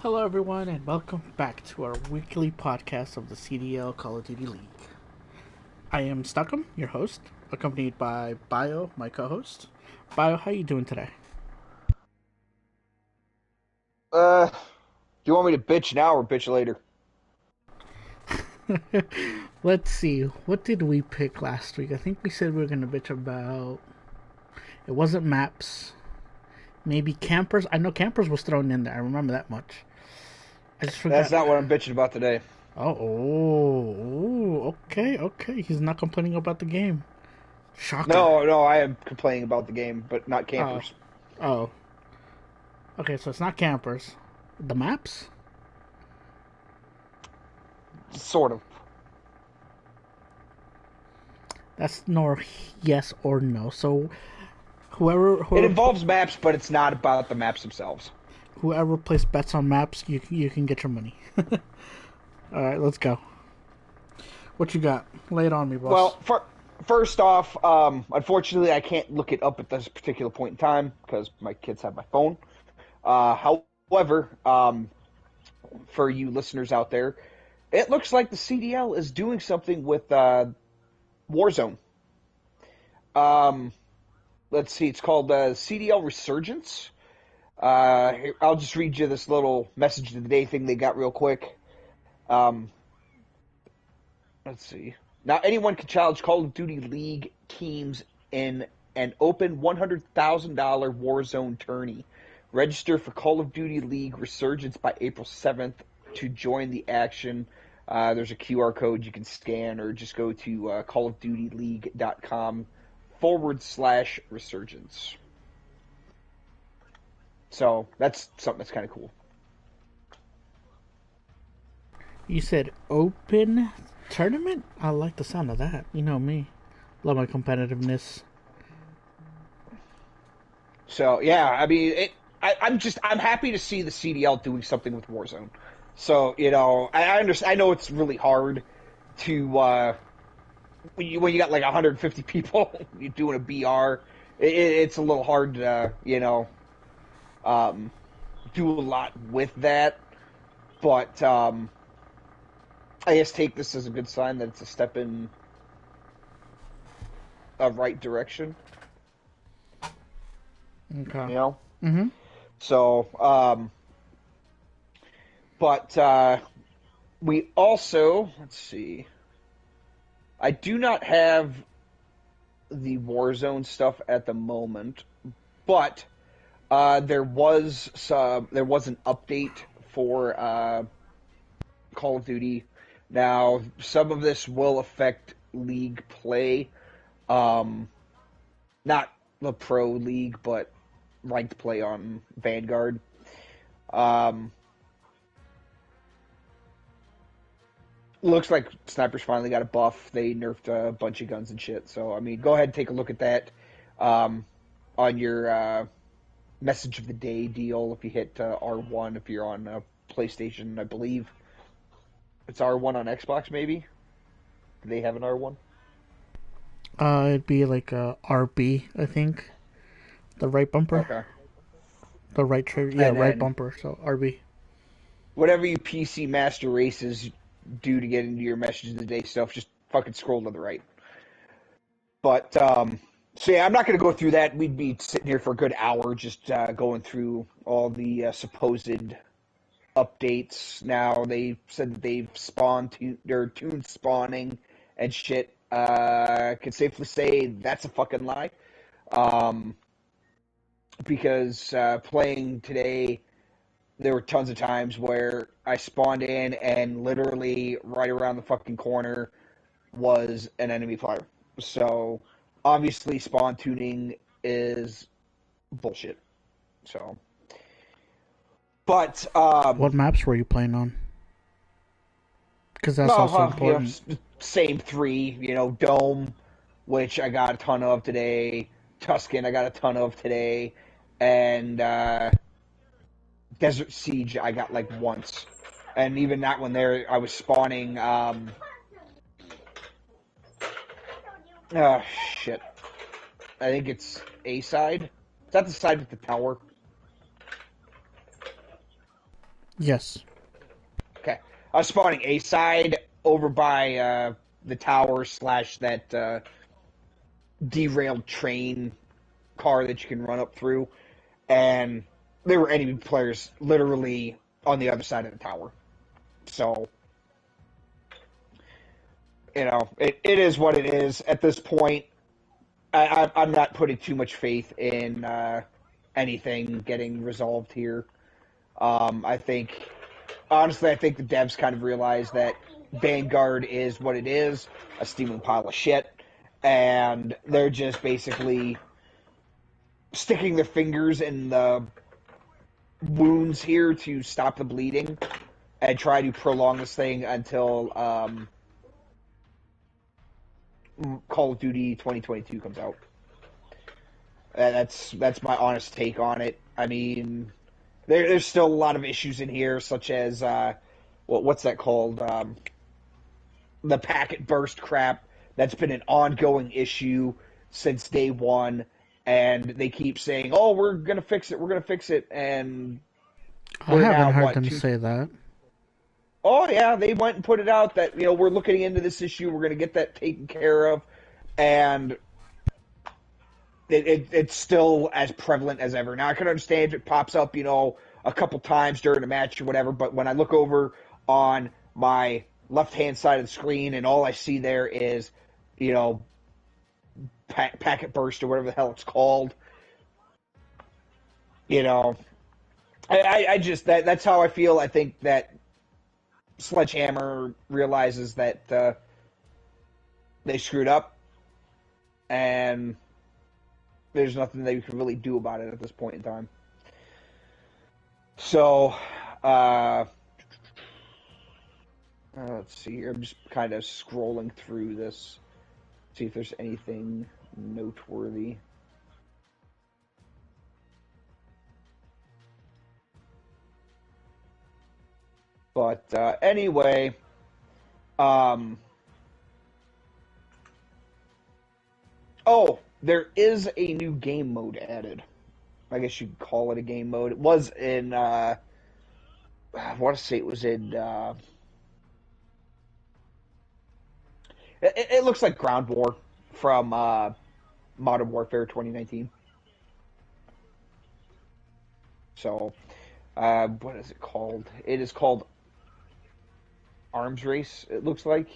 Hello, everyone, and welcome back to our weekly podcast of the CDL Call of Duty League. I am Stuckham, your host, accompanied by Bio, my co-host. Bio, how you doing today? Do you want me to bitch now or bitch later? Let's see, what did we pick last week? I think we said we were going to bitch about... It wasn't maps. Maybe campers. I know campers was thrown in there. I remember that much. I just That's forgot. not what I'm bitching about today. Okay. He's not complaining about the game. Shocker. No, I am complaining about the game, but not Oh, campers. oh. Okay, so it's not campers. The maps? Sort of. That's nor yes or no. So whoever It whoever involves maps, but it's not about the maps themselves. whoever places bets on maps, you can get your money. All right, let's go. What you got? Lay it on me, boss. Well, first off, unfortunately, I can't look it up at this particular point in time because my kids have my phone. However, for you listeners out there, it looks like the CDL is doing something with Warzone. Um, let's see, it's called CDL Resurgence. Here, I'll just read you this little message of the day thing they got real quick. Um, let's see. Now, anyone can challenge Call of Duty League teams in an open $100,000 Warzone tourney. Register for Call of Duty League Resurgence by April 7th to join the action. There's a QR code you can scan or just go to callofdutyleague.com/resurgence. So that's something that's kind of cool. You said open tournament? I like the sound of that. You know me. Love my competitiveness. So yeah, I mean, I'm happy to see the CDL doing something with Warzone. So I understand. I know it's really hard to when you got like 150 people you're doing a BR. It's a little hard to um, do a lot with that. But I guess take this as a good sign that it's a step in a right direction. Okay. You know. Mm-hmm. So, but we also let's see. I do not have the Warzone stuff at the moment, but there was an update for Call of Duty. Now, some of this will affect League play, um, not the Pro League, but ranked play on Vanguard. Um, Looks like Snipers finally got a buff. They nerfed a bunch of guns and shit. So, I mean, go ahead and take a look at that um, on your message of the day deal. If you hit R1, if you're on PlayStation, I believe it's R1 on Xbox. Maybe do they have an R1? It'd be like a RB, I think. The right bumper. Okay, The right trigger. Yeah, and right then bumper. So RB. whatever you PC Master Races do to get into your message of the day stuff, just fucking scroll to the right. But so yeah, I'm not going to go through that. We'd be sitting here for a good hour just going through all the supposed updates. Now they said that they've spawned their tune spawning and shit. I can safely say that's a fucking lie. Um, because playing today, there were tons of times where I spawned in and literally right around the fucking corner was an enemy player. So obviously spawn tuning is bullshit. So, but What maps were you playing on? Because that's also no, important. same three. Dome, which I got a ton of today. Tuscan, I got a ton of today, and Desert Siege, I got like once. And even that one there, I was spawning. Uh, Shit. I think it's A side. Is that the side with the tower? Yes. Okay. I was spawning A side over by the tower slash that derailed train car that you can run up through, and there were enemy players literally on the other side of the tower. So, it is what it is at this point. I'm not putting too much faith in anything getting resolved here. I think, honestly, I think the devs kind of realize that Vanguard is what it is, a steaming pile of shit, and they're just basically sticking their fingers in the wounds here to stop the bleeding and try to prolong this thing until Call of Duty 2022 comes out. That's my honest take on it. I mean, there's still a lot of issues in here, such as what's that called? The packet burst crap. That's been an ongoing issue since day one, and they keep saying, "Oh, we're gonna fix it. We're gonna fix it," and I we're haven't now heard what them two? say that. Oh yeah, they went and put it out that we're looking into this issue. We're gonna get that taken care of, and it's still as prevalent as ever. Now, I can understand if it pops up, a couple times during a match or whatever, but when I look over on my left-hand side of the screen and all I see there is, you know, packet burst or whatever the hell it's called, you know, I just, that's how I feel. I think that Sledgehammer realizes that they screwed up, and there's nothing they can really do about it at this point in time. So, let's see here. I'm just kind of scrolling through this, see if there's anything noteworthy. But anyway, um, oh, there is a new game mode added. I guess you could call it a game mode. It was in, I want to say it was in, it looks like Ground War from Modern Warfare 2019. So, what is it called? It is called Arms Race, it looks like.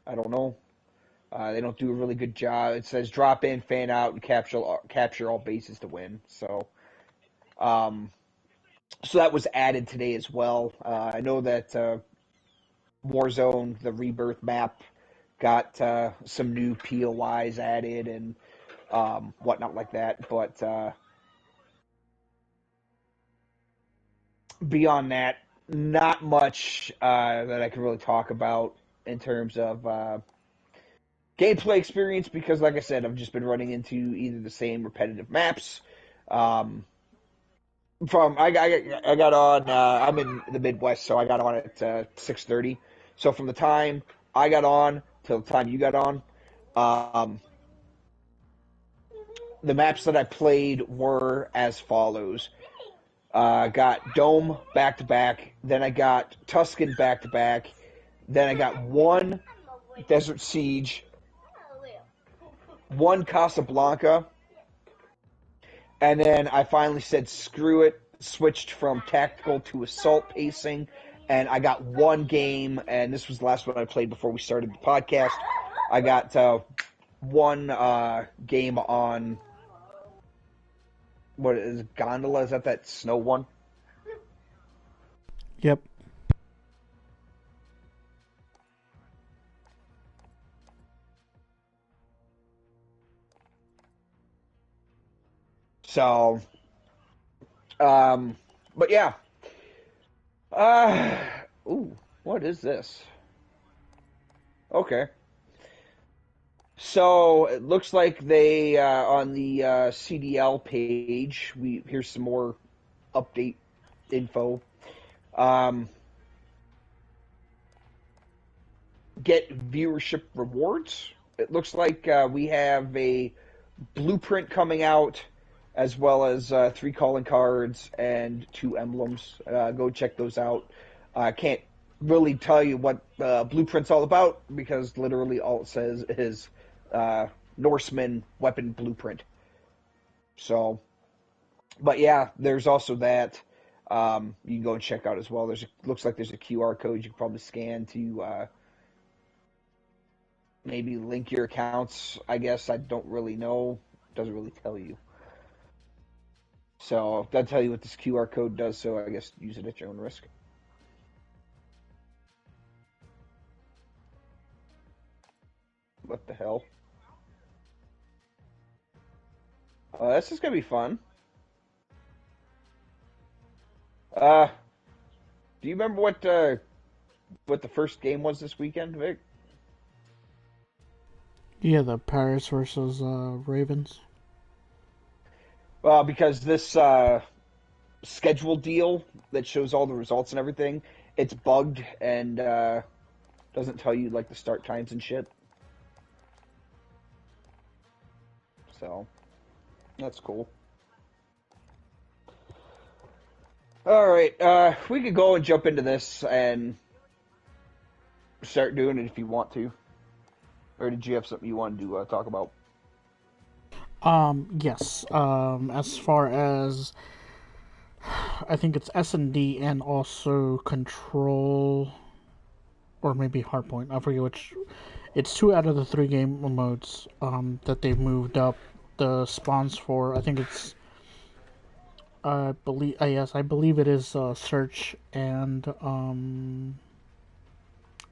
I don't know. They don't do a really good job. It says drop in, fan out, and capture all bases to win. Um, so that was added today as well. I know that Warzone, the Rebirth map, got some new POIs added and whatnot like that. But beyond that, not much that I can really talk about in terms of gameplay experience because, like I said, I've just been running into either the same repetitive maps. Um, I got on. I'm in the Midwest, so I got on at 6:30. So from the time I got on till the time you got on, um, the maps that I played were as follows. Got Dome back to back. Then I got Tuscan back to back. Then I got one Desert Siege, one Casablanca, and then I finally said screw it, switched from tactical to assault pacing, and I got one game, and this was the last one I played before we started the podcast. I got one game on, what is it, Gondola? Is that snow one? Yep. So, but yeah. Uh, ooh, what is this? Okay. So it looks like they on the CDL page. Here's some more update info. Um, get viewership rewards. It looks like we have a blueprint coming out, as well as 3 calling cards and 2 emblems. Go check those out. I can't really tell you what Blueprint's all about because literally all it says is Norseman weapon blueprint. So, but yeah, there's also that. You can go and check out as well. Looks like there's a QR code you can probably scan to maybe link your accounts. I guess I don't really know. Doesn't really tell you. So that'll tell you what this QR code does. So I guess use it at your own risk. What the hell? This is gonna be fun. Uh, do you remember what the first game was this weekend, Vic? Yeah, the Paris versus Ravens. Because this schedule deal that shows all the results and everything, it's bugged and doesn't tell you like the start times and shit. So that's cool. All right, we could go and jump into this and start doing it if you want to. Or did you have something you wanted to talk about? Yes. As far as I think it's S&D and also Control, or maybe Hardpoint. I forget which. It's 2 out of the 3 game modes that they've moved up the spawns for. I think it's I believe yes, I believe it is Search and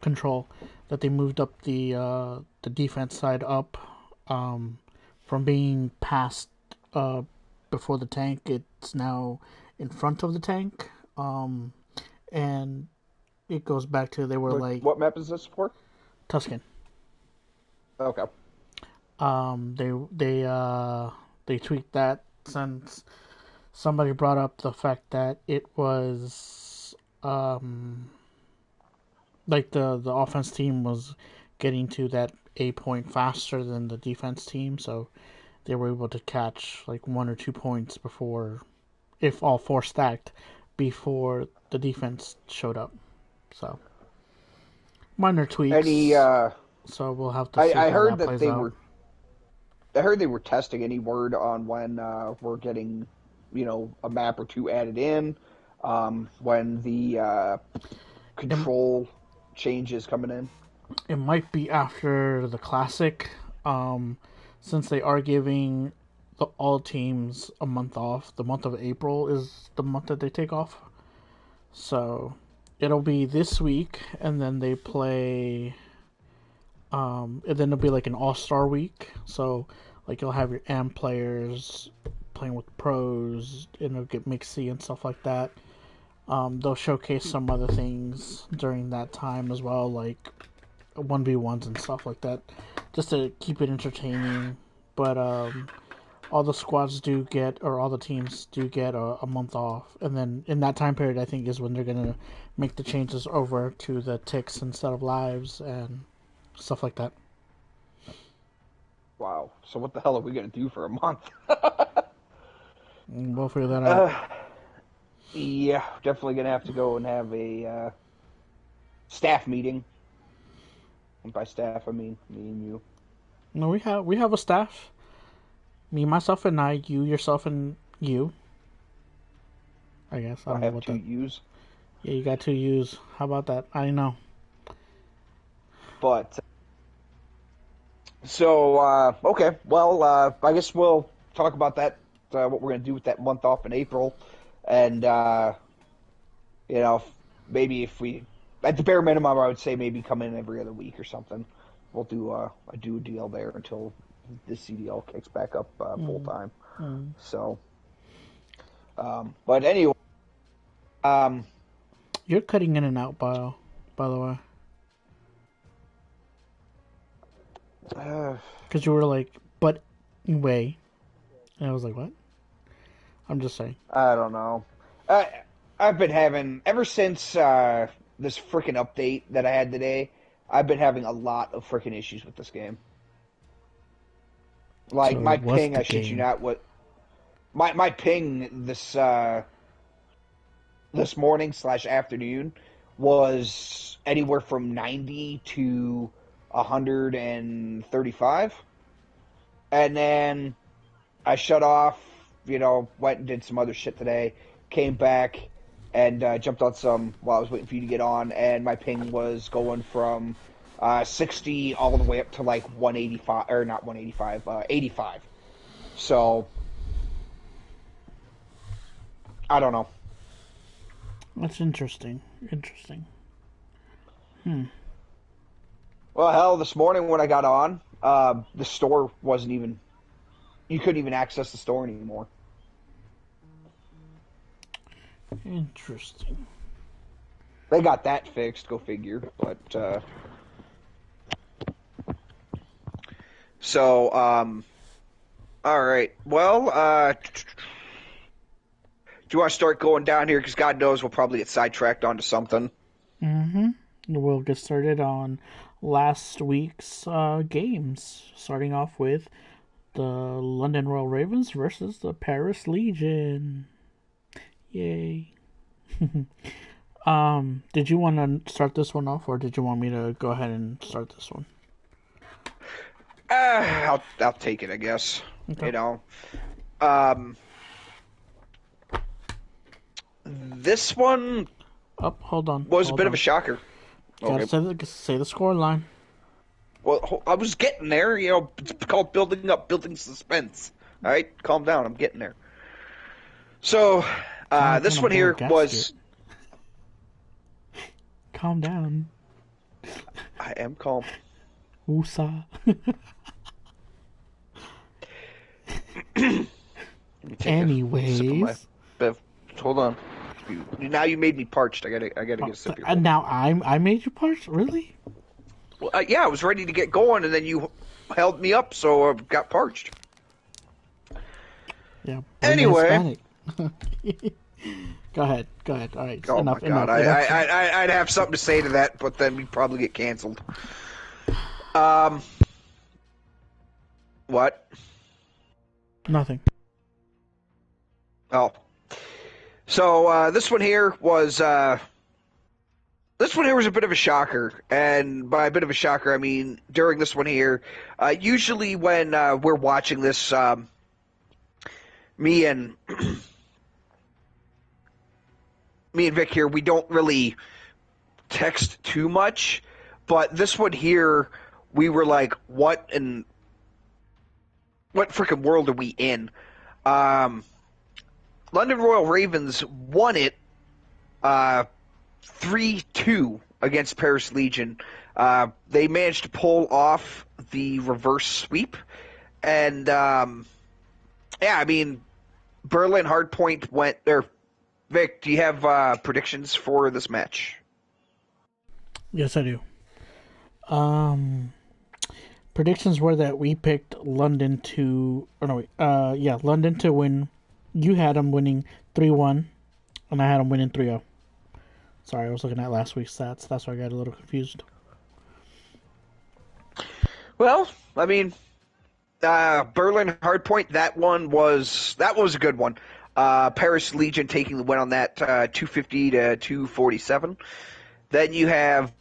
Control that they moved up the defense side up from being past before the tank. It's now in front of the tank, and it goes back to they were like What map is this for? Tuscan. Okay. They tweaked that since somebody brought up the fact that it was like the offense team was getting to that A point faster than the defense team, so they were able to catch like 1 or 2 points before, if all 4 stacked, before the defense showed up. So minor tweaks. Any so we'll have to see I how heard that that plays they out. were. I heard they were testing. Any word on when we're getting, a map or 2 added in? When the control change is coming in? It might be after the classic, since they are giving all teams a month off. The month of April is the month that they take off, so it'll be this week, and then they play. And then it'll be like an all-star week. So, like, you'll have your AM players playing with pros, and it'll get mixy and stuff like that. They'll showcase some other things during that time as well, like 1v1s and stuff like that, just to keep it entertaining. But all the squads do get, or all the teams do get a month off, and then in that time period, I think is when they're gonna make the changes over to the ticks instead of lives and stuff like that. Wow. So what the hell are we gonna do for a month? We'll figure that out. Yeah, definitely gonna have to go and have a staff meeting. And by staff, I mean me and you. No, we have a staff. Me, myself, and I. You, yourself, and you. I guess I don't know have what 2 that. U's. Yeah, you got 2 U's. How about that? I know. But so okay, well, I guess we'll talk about that. What we're gonna do with that month off in April, and maybe if we, at the bare minimum, I would say maybe come in every other week or something. We'll do a deal there until the CDL kicks back up full time. So, but anyway, You're cutting in and out, by the way, because you were like, but anyway, and I was like, what? I'm just saying. I don't know. I've been having ever since this freaking update that I had today. I've been having a lot of freaking issues with this game. Like So my what's ping, the I shit you game? not, my ping this morning / afternoon was anywhere from 90 to 135, and then I shut off. Went and did some other shit today. Came back and jumped on some while I was waiting for you to get on, and my ping was going from 60 all the way up to like 185, or not 185, 85. So I don't know. That's interesting. Well, hell, this morning when I got on, the store wasn't even. You couldn't even access the store anymore. Interesting. They got that fixed, go figure. But so, all right. Well, do you want to start going down here? Because God knows we'll probably get sidetracked onto something. Mm-hmm. We'll get started on last week's games, starting off with the London Royal Ravens versus the Paris Legion. Yay. Did you want to start this one off, or did you want me to go ahead and start this one? I'll take it, I guess. Okay. This one hold on. Was a bit of a shocker. Gotta say the score line. Well, I was getting there. It's called building suspense. All right, calm down. I'm getting there. So, this one here was. Calm down. I am calm. Woosah. Anyways, hold on. Now you made me parched. I gotta get a sip. And now I made you parched? Really? Well, yeah, I was ready to get going, and then you held me up, so I got parched. Yeah. Anyway. Go ahead. All right. Oh enough, my God. Enough. I'd have something to say to that, but then we'd probably get canceled. What? Nothing. Oh. So, this one here was a bit of a shocker. And by a bit of a shocker, I mean, during this one here, usually when we're watching this, me and Vic here, we don't really text too much. But this one here, we were like, what freaking world are we in? London Royal Ravens won it 3-2 against Paris Legion. They managed to pull off the reverse sweep. And, yeah, I mean, Berlin Hardpoint went there. Vic, do you have predictions for this match? Yes, I do. Predictions were that we picked London to win. You had them winning 3-1, and I had them winning 3-0. Sorry, I was looking at last week's stats. That's why I got a little confused. Well, I mean, Berlin Hardpoint, that was a good one. Paris Legion taking the win on that, 250 to 247. Then you have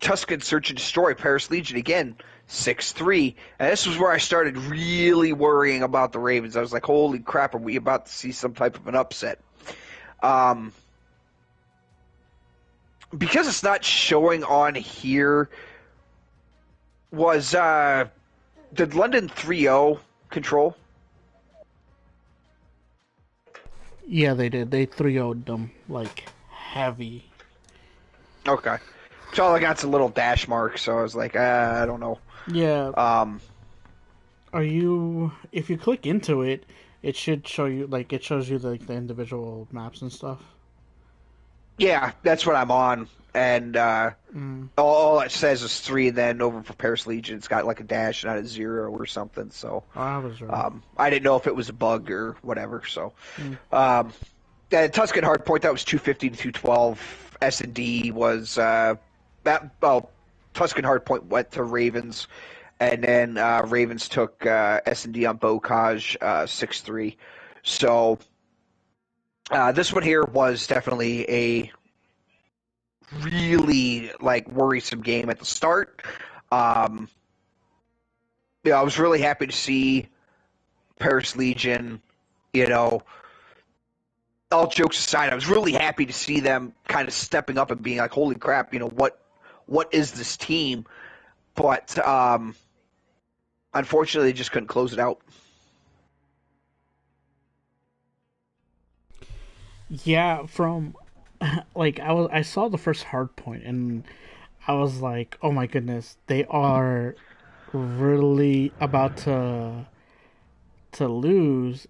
Tuscan Search and Destroy, Paris Legion again, 6-3. And this was where I started really worrying about the Ravens. I was like, holy crap, are we about to see some type of an upset? Because it's not showing on here, did London 3-0 control? Yeah, they did. They 3-0'd them, like, heavy. Okay. So all I got's a little dash mark, so I was like, I don't know. Yeah. If you click into it, it should show you, like, it shows you, like, the individual maps and stuff. Yeah, that's what I'm on. And all it says is 3, and then over for Paris Legion, it's got, like, a dash, not a 0 or something. So I was right. I didn't know if it was a bug or whatever. So Tuscan Hardpoint, that was 250 to 212. S&D was Tuscan Hardpoint went to Ravens, and then Ravens took S&D on Bocage 6-3. So this one here was definitely a really worrisome game at the start. I was really happy to see Paris Legion, all jokes aside, I was really happy to see them kind of stepping up and being like, holy crap, what is this team? But unfortunately, they just couldn't close it out. Yeah, from I saw the first hard point and I was like, oh my goodness, they are really about to lose.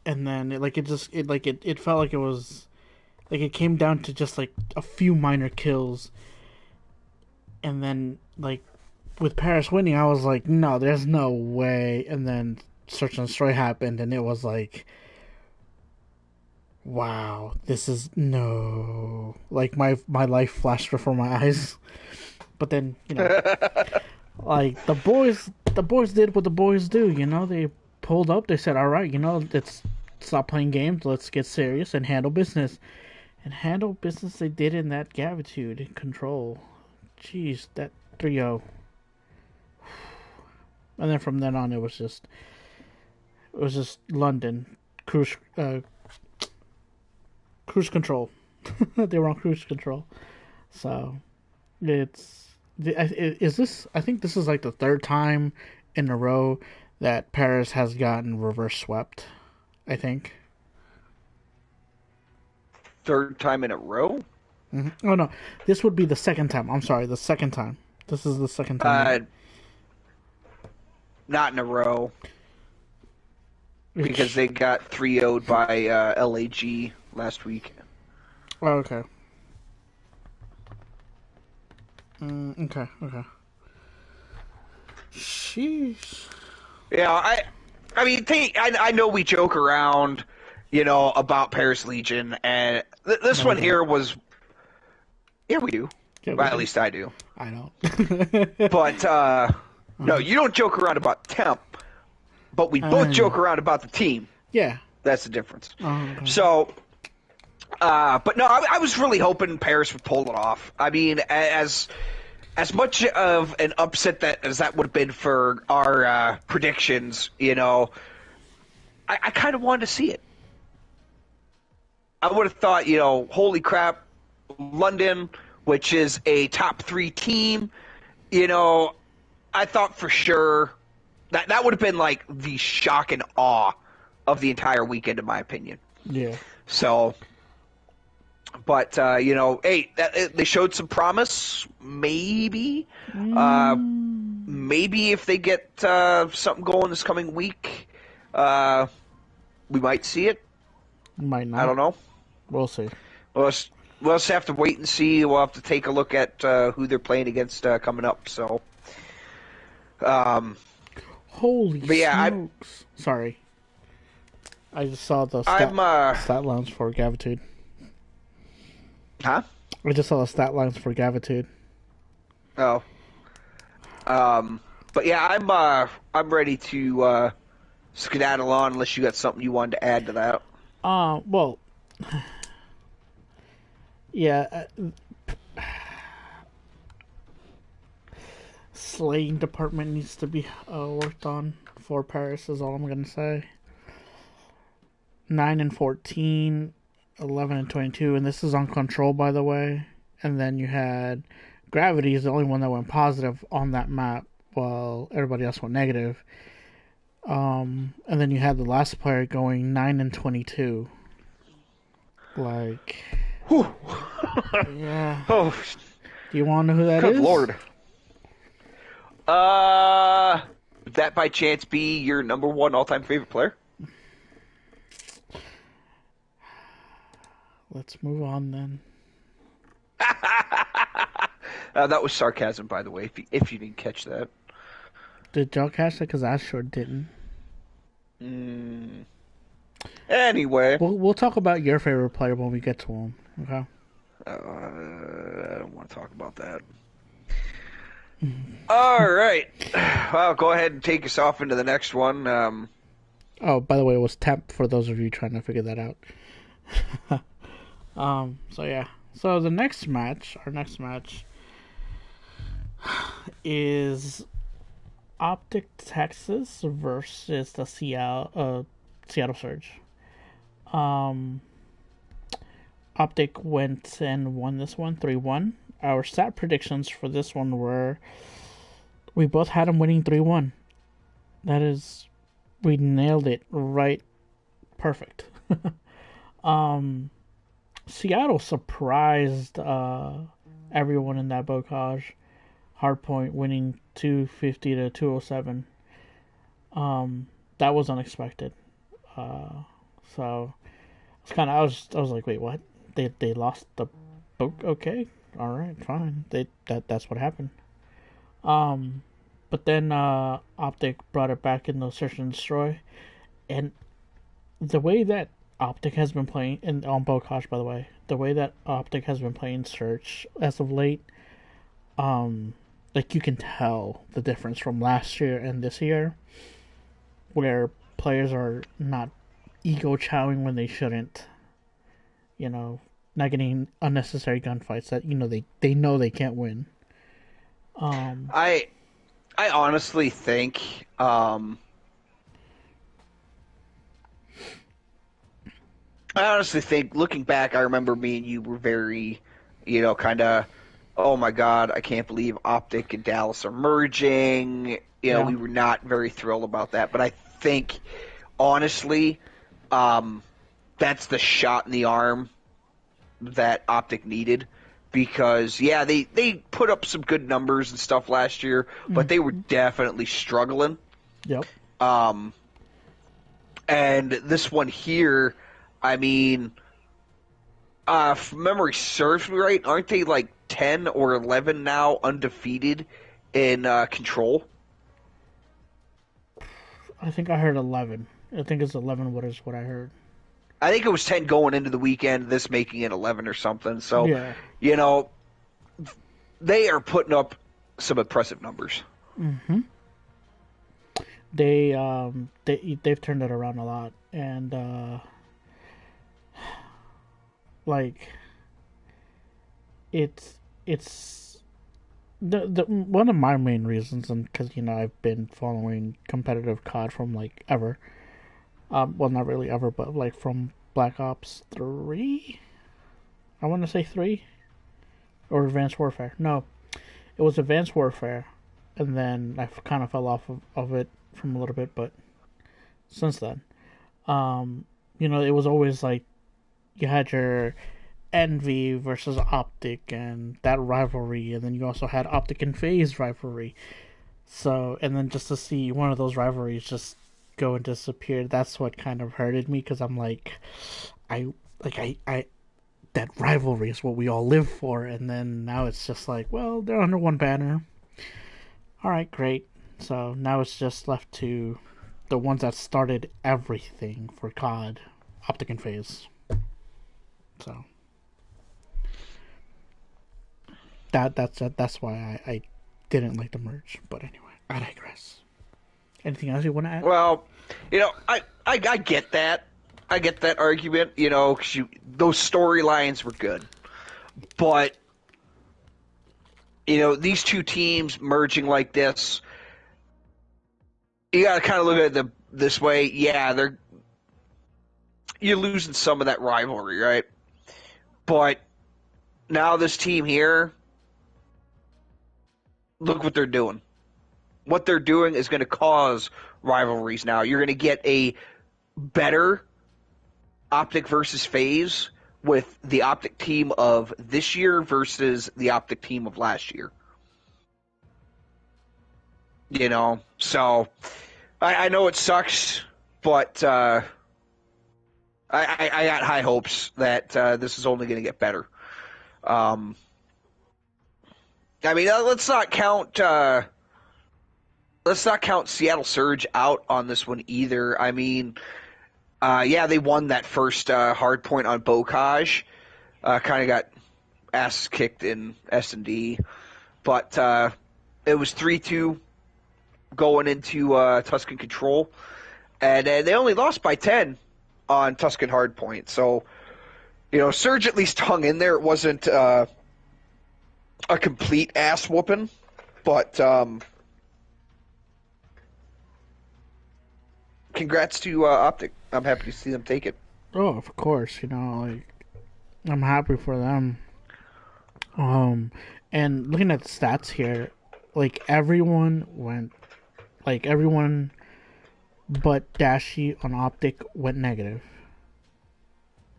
And then it felt like it was like it came down to just like a few minor kills, and then with Paris winning, I was like, no, there's no way. And then Search and Destroy happened, and it was like, wow, this is no. Like my life flashed before my eyes. But then the boys did what the boys do. They pulled up. They said, all right, let's stop playing games. Let's get serious and handle business. And handle business they did in that Gavitude control. Jeez, that 3-0. And then from then on, it was just London cruise control. They were on cruise control. So is this? I think this is like the third time in a row that Paris has gotten reverse swept. I think. Third time in a row? Mm-hmm. Oh no, this would be the second time. I'm sorry, the second time. This is the second time. Not in a row. Because they got 3-0'd by LAG last week. Oh, okay. Okay. Sheesh. Yeah, I mean, I know we joke around, about Paris Legion, and this one here was... Yeah, we do. Yeah, well, at least I do. I know. But, no, you don't joke around about temp, but we both joke around about the team. Yeah. That's the difference. Okay. So, but no, I was really hoping Paris would pull it off. I mean, as much of an upset as that would have been for our predictions, I kind of wanted to see it. I would have thought, holy crap, London, which is a top 3 team, I thought for sure that would have been like the shock and awe of the entire weekend, in my opinion. Yeah. So, but hey, they showed some promise. Maybe, maybe if they get something going this coming week, we might see it. Might not. I don't know. We'll see. We'll just have to wait and see. We'll have to take a look at who they're playing against coming up. So, holy smokes! Sorry, I just saw the stat lines for Gavitude. Huh? I just saw the stat lines for Gavitude. Oh. But yeah, I'm ready to skedaddle on unless you got something you wanted to add to that. Well, yeah. Slaying department needs to be worked on for Paris is all I'm gonna say. 9-14, 11-22, and this is on control, by the way. And then you had Gravity is the only one that went positive on that map, while everybody else went negative. And then you had the last player going 9-22. Like, whew. Yeah. Oh, do you want to know who that good is? Lord. Would that by chance be your number one all-time favorite player? Let's move on then. That was sarcasm, by the way, if you didn't catch that. Did y'all catch that? Because I sure didn't. Anyway. We'll talk about your favorite player when we get to him, okay? I don't want to talk about that. All right. Well, go ahead and take us off into the next one. Oh, by the way, it was temp for those of you trying to figure that out. So yeah. So the next match, our next match, is Optic Texas versus the Seattle Surge. Um, Optic went and won this one 3-1. Our stat predictions for this one were we both had them winning 3-1. That is, we nailed it right, perfect. Seattle surprised everyone in that Bocage. Hardpoint winning 250 to 207. That was unexpected. So it's kind of I was like, wait, what? They lost the boat? Okay, all right, fine. That's what happened. But then Optic brought it back in the Search and Destroy, and the way that Optic has been playing, and on Bocage, by the way, the way that Optic has been playing Search as of late, like you can tell the difference from last year and this year, where players are not ego chowing when they shouldn't, you know, not getting unnecessary gunfights that they know they can't win. I I honestly think looking back, I remember me and you were very, kind of, oh my God, I can't believe Optic and Dallas are merging. Yeah. We were not very thrilled about that. But I think, honestly, um, that's the shot in the arm that Optic needed. Because, yeah, they put up some good numbers and stuff last year, but they were definitely struggling. Yep. And this one here, I mean, if memory serves me right, aren't they like 10 or 11 now undefeated in Control? I think I heard 11. I think it's 11. What is what I heard? I think it was 10 going into the weekend, this making it 11 or something. So, Yeah. you know, they are putting up some impressive numbers. They've turned it around a lot, and like it's the one of my main reasons, and because I've been following competitive COD from like ever. Well, not really ever, but like from Black Ops 3. I want to say 3 or Advanced Warfare. No, it was Advanced Warfare, and then I kind of fell off of it from a little bit, but since then, it was always like you had your Envy versus Optic and that rivalry, and then you also had Optic and FaZe rivalry. So, and then just to see one of those rivalries just go and disappear, that's what kind of hurted me because I'm like, I that rivalry is what we all live for, and then now it's just like, well, they're under one banner. All right, great. So now it's just left to the ones that started everything for COD, Optic and FaZe. So that's why I didn't like the merge. But anyway, I digress. Anything else you want to add? Well, I get that. I get that argument, because those storylines were good. But, these two teams merging like this, you got to kind of look at it this way. Yeah, you're losing some of that rivalry, right? But now this team here, look what they're doing. What they're doing is going to cause rivalries now. You're going to get a better Optic versus FaZe with the Optic team of this year versus the Optic team of last year. So I know it sucks, but I got high hopes that this is only going to get better. I mean, let's not count Seattle Surge out on this one either. I mean, yeah, they won that first hard point on Bocage. Kind of got ass kicked in S&D, but It was 3-2 going into Tuscan Control, and they only lost by 10 on Tuscan Hardpoint. So, Surge at least hung in there. It wasn't a complete ass whooping, but congrats to Optic. I'm happy to see them take it. Oh, of course. I'm happy for them. And looking at the stats here, everyone but Dashi on Optic went negative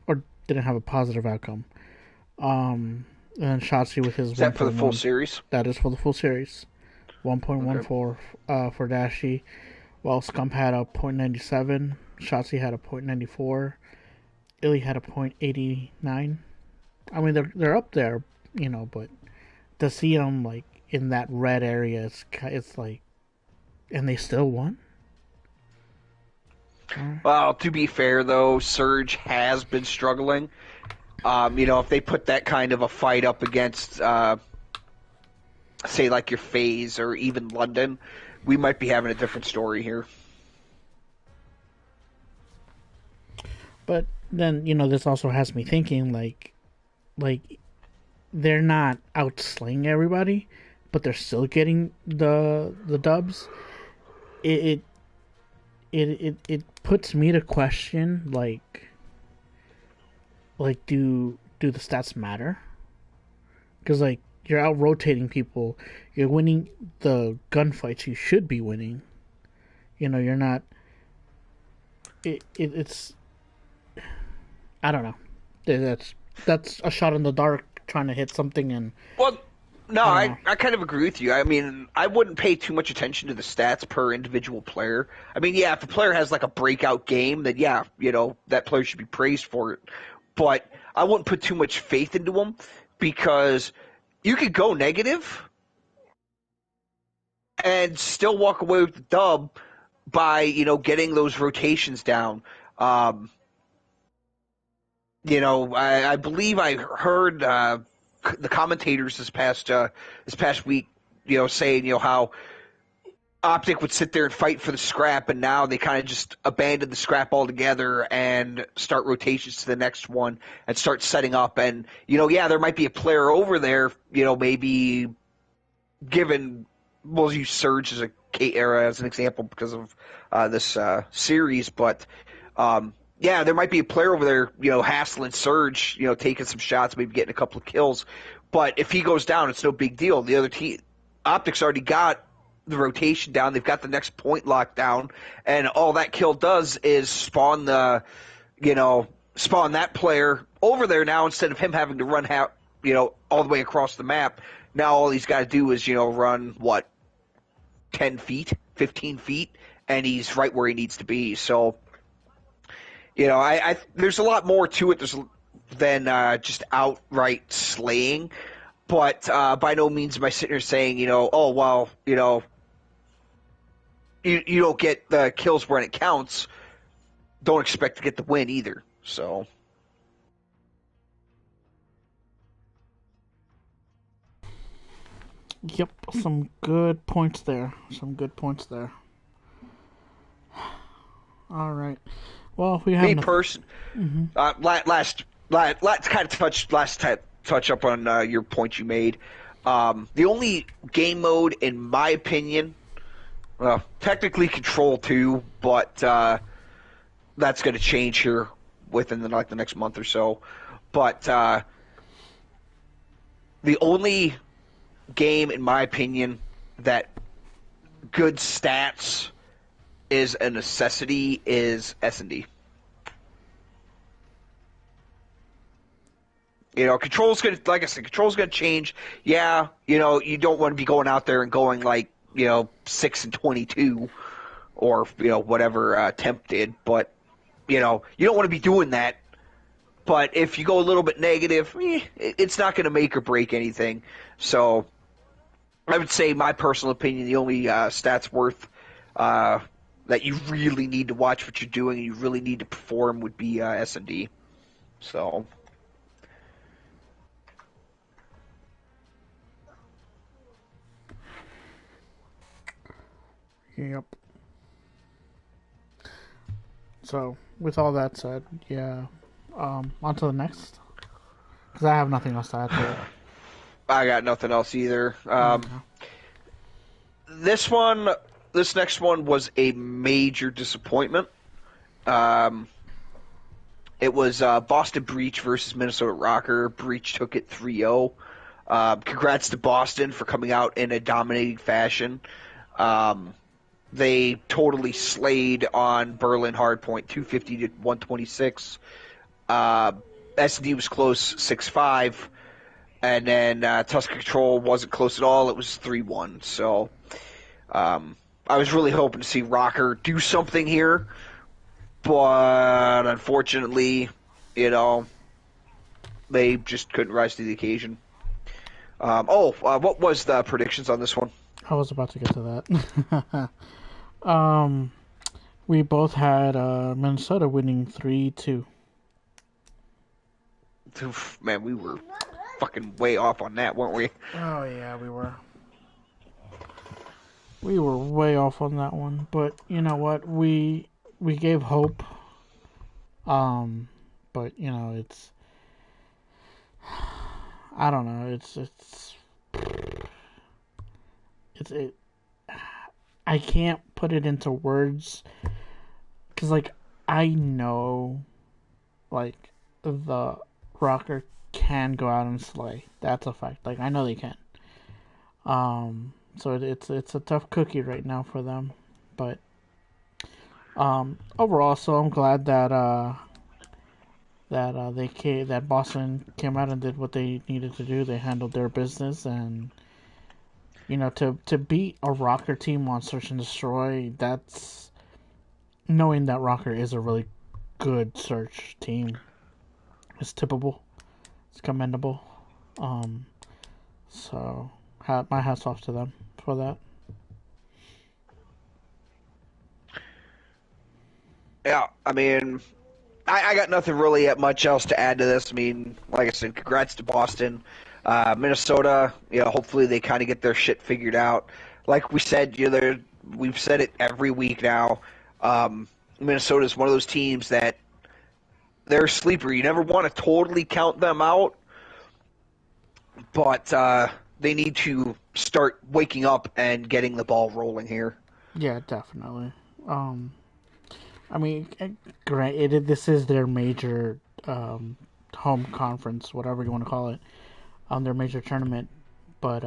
or didn't have a positive outcome. And Shotzi with his Is that for the full series? That is for the full series. 1.14 for Dashi, while Scump had a .97, Shotzi had a .94, Illy had a .89. I mean, they're up there, but to see them in that red area, it's like, and they still won. Well, to be fair though, Surge has been struggling. If they put that kind of a fight up against, say, like your FaZe or even London, we might be having a different story here. But then, this also has me thinking, like they're not outslaying everybody, but they're still getting the dubs. It puts me to question, do the stats matter? Because you're out rotating people, you're winning the gunfights you should be winning. You're not. It's. I don't know. That's a shot in the dark trying to hit something and. Well, no, I kind of agree with you. I mean, I wouldn't pay too much attention to the stats per individual player. I mean, yeah, if a player has like a breakout game, then yeah, that player should be praised for it. But I wouldn't put too much faith into them because you could go negative and still walk away with the dub by, getting those rotations down. I believe I heard the commentators this past week, saying, how Optic would sit there and fight for the scrap, and now they kind of just abandon the scrap altogether and start rotations to the next one and start setting up. And, there might be a player over there, maybe given, we'll use Surge as an example because of this series, but there might be a player over there, hassling Surge, taking some shots, maybe getting a couple of kills. But if he goes down, it's no big deal. The other team, Optics already got the rotation down. They've got the next point locked down, and all that kill does is spawn that player over there now instead of him having to run all the way across the map. Now all he's got to do is, run, 10 feet, 15 feet, and he's right where he needs to be. So, there's a lot more to it than just outright slaying. But by no means am I sitting here saying, you don't get the kills when it counts. Don't expect to get the win either. So. Yep, some good points there. All right. Well, we have let's kind of touch up on your point you made. The only game mode, in my opinion, well, technically Control 2, but that's going to change here within the next month or so. But the only game, in my opinion, that good stats is a necessity is S&D. Control's gonna, like I said, Control's gonna change. Yeah, you don't want to be going out there and going 6-22, or whatever Temp did, but you don't want to be doing that. But if you go a little bit negative, it's not going to make or break anything. So I would say, my personal opinion, the only stats worth that you really need to watch what you're doing and you really need to perform would be S&D. So. Yep. So, with all that said, yeah. On to the next. Because I have nothing else to add to it. I got nothing else either. Yeah. This next one was a major disappointment. It was Boston Breach versus Minnesota Rocker. Breach took it 3-0. Congrats to Boston for coming out in a dominating fashion. They totally slayed on Berlin Hardpoint, 250 to 126. SD was close, 6-5. And then Tusk Control wasn't close at all. It was 3-1. So I was really hoping to see Rocker do something here. But unfortunately, they just couldn't rise to the occasion. What was the predictions on this one? I was about to get to that. We both had Minnesota winning 3-2. Oof, man, we were fucking way off on that, weren't we? Oh yeah, we were. We were way off on that one, but you know what? We gave hope. But it's I don't know. It's I can't put it into words because I know the Rocker can go out and slay. That's a fact. I know they can. So it's a tough cookie right now for them, but overall, so I'm glad that that Boston came out and did what they needed to do. They handled their business, and to beat a Rocker team on Search and Destroy, that's knowing that Rocker is a really good Search team. It's tippable. It's commendable. So my hats off to them for that. Yeah, I mean, I got nothing really much else to add to this. I mean, like I said, congrats to Boston. Minnesota, hopefully they kind of get their shit figured out. Like we said, we've said it every week now. Minnesota is one of those teams that they're a sleeper. You never want to totally count them out, but they need to start waking up and getting the ball rolling here. Yeah, definitely. I mean, granted, this is their major home conference, whatever you want to call it, their major tournament. But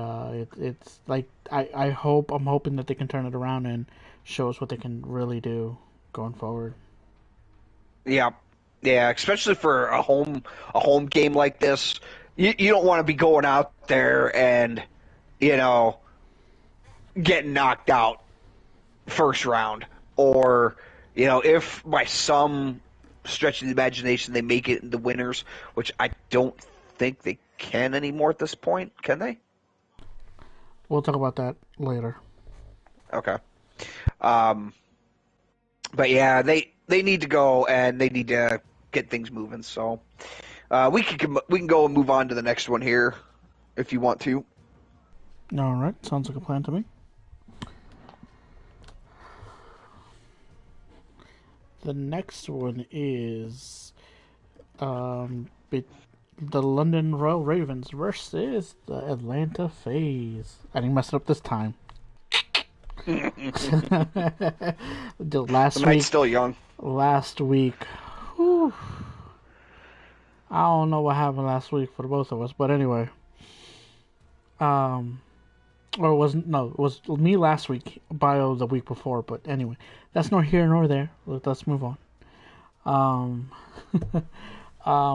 it's like I'm hoping that they can turn it around and show us what they can really do going forward. Yeah, especially for a home game like this, you don't want to be going out there and getting knocked out first round, or if by some stretch of the imagination they make it in the winners, which I don't think they can anymore at this point. Can they? We'll talk about that later. Okay. But yeah, they need to go and they need to get things moving. So we can go and move on to the next one here if you want to. All right, sounds like a plan to me. The next one is the London Royal Ravens versus the Atlanta FaZe. I didn't mess it up this time. The last week, still young. Last week, whew, I don't know what happened last week for the both of us, but anyway, or it was me last week, Bio the week before, but anyway, that's nor here nor there. Let's move on.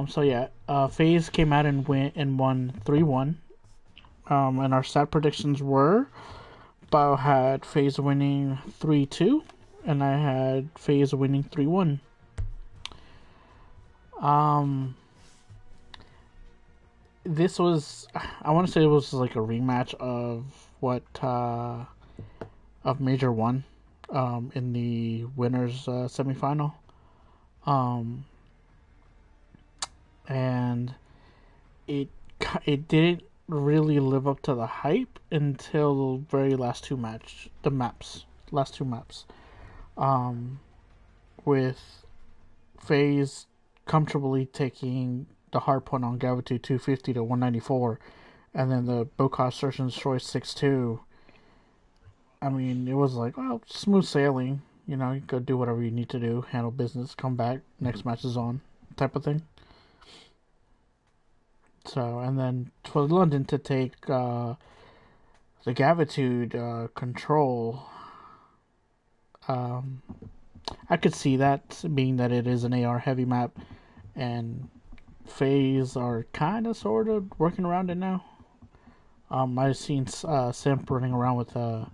So yeah, FaZe came out and won 3-1. And our stat predictions were, Bio had FaZe winning 3-2, and I had FaZe winning 3-1. This was, I want to say it was like a rematch of of Major 1 in the winners semifinal. And it didn't really live up to the hype until the very last two maps. last two maps. With FaZe comfortably taking the hard point on Gravity 250 to 194, and then the Bokah Search and Destroy 6-2. I mean, it was like, well, smooth sailing. You know, you go do whatever you need to do, handle business, come back, next match is on, type of thing. So, and then for London to take the Gravitude control, I could see that, being that it is an AR heavy map, and FaZe are kind of sort of working around it now. I've seen Simp running around with the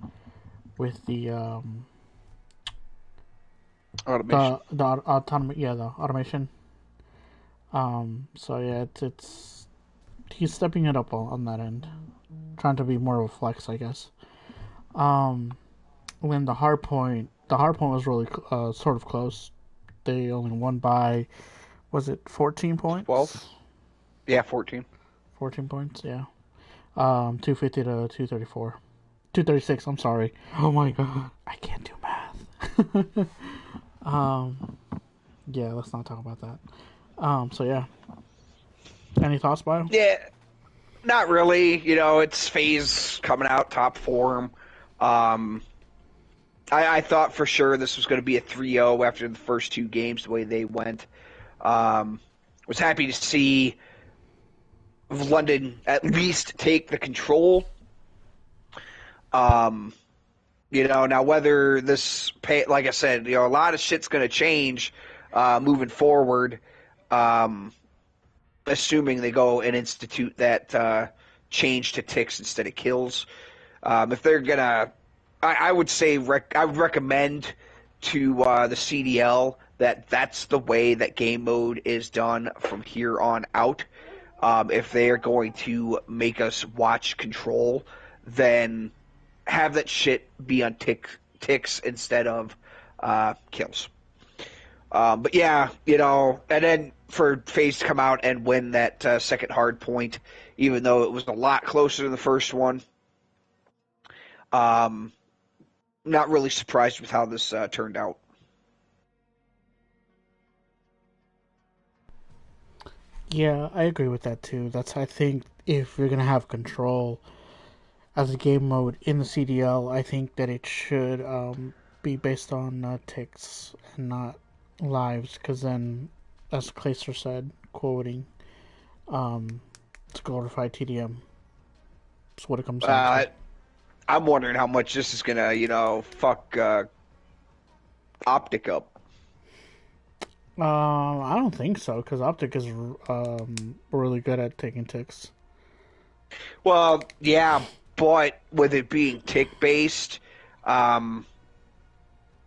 automation. The automation. So yeah, it's he's stepping it up on that end, trying to be more of a flex, I guess. When the hard point was really sort of close. They only won by, was it 14 points? 12. Yeah, 14. 14 points, yeah. 250 to 234. 236, I'm sorry. Oh my god. I can't do math. Yeah, let's not talk about that. So yeah. Any thoughts, Bio? Yeah, not really. You know, it's FaZe coming out top form. I thought for sure this was going to be a 3-0 after the first two games, the way they went. Was happy to see London at least take the control. You know, now whether this, like I said, you know, a lot of shit's going to change moving forward, assuming they go and institute that change to ticks instead of kills. If they're going to, I would say I would recommend to the CDL that that's the way that game mode is done from here on out. If they are going to make us watch control, then have that shit be on ticks instead of kills. But yeah, you know, and then for FaZe to come out and win that second hard point, even though it was a lot closer to the first one. Not really surprised with how this turned out. Yeah, I agree with that too. I think if you're gonna have control as a game mode in the CDL, I think that it should be based on ticks and not lives, because then, as Clayster said, quoting, it's glorified TDM. That's what it comes down to. I'm wondering how much this is gonna, you know, fuck Optic up. I don't think so, because Optic is really good at taking ticks. Well, yeah, but with it being tick based, I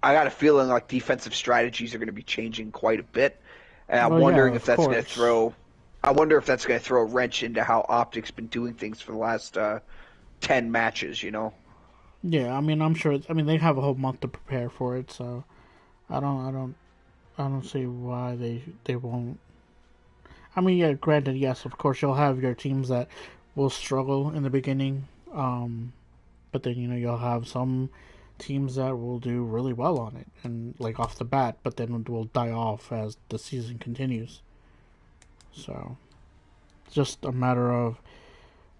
got a feeling like defensive strategies are going to be changing quite a bit, and I'm wondering if that's going to throw. I wonder if that's going to throw a wrench into how Optic's been doing things for the last 10 matches. You know. Yeah, I mean, I'm sure. I mean, they have a whole month to prepare for it, so I don't see why they won't. I mean, yeah, granted, yes, of course, you'll have your teams that will struggle in the beginning, but then, you know, you'll have some teams that will do really well on it, and like off the bat, but then will die off as the season continues. So, it's just a matter of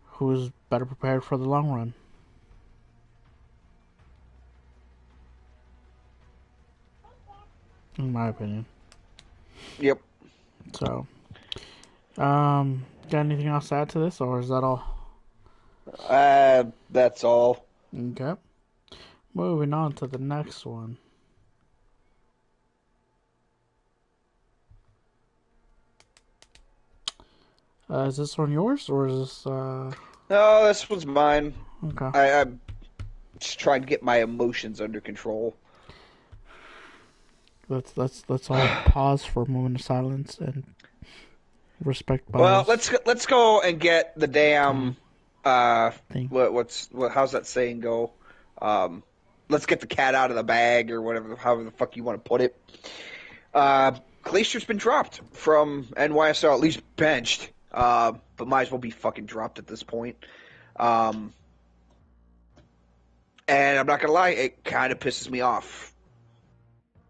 who's better prepared for the long run. In my opinion. Yep. So, got anything else to add to this, or is that all? That's all. Okay. Moving on to the next one. Is this one yours, or is this? No, this was mine. Okay. I'm just trying to get my emotions under control. Let's all pause for a moment of silence and respect. Well, let's go and get the damn. How's that saying go? Let's get the cat out of the bag, or whatever, however the fuck you want to put it. Glacier's been dropped from NYSL, at least benched, but might as well be fucking dropped at this point. And I'm not gonna lie, it kind of pisses me off.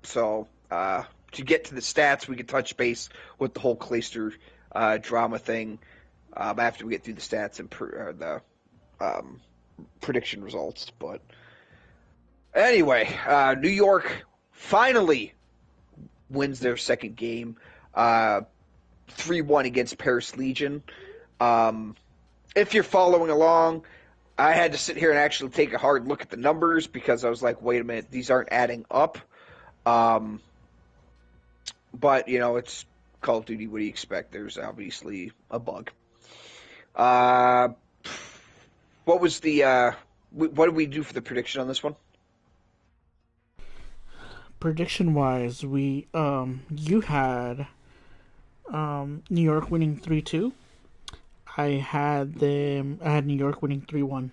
So to get to the stats, we can touch base with the whole Clayster drama thing after we get through the stats and the um, prediction results. But anyway, New York finally wins their second game, 3-1 against Paris Legion. Um, if you're following along, I had to sit here and actually take a hard look at the numbers because I was like, wait a minute, these aren't adding up. Um, but, it's Call of Duty. What do you expect? There's obviously a bug. Uh, what was the. What did we do for the prediction on this one? Prediction wise, we you had New York winning 3-2. I had New York winning 3-1.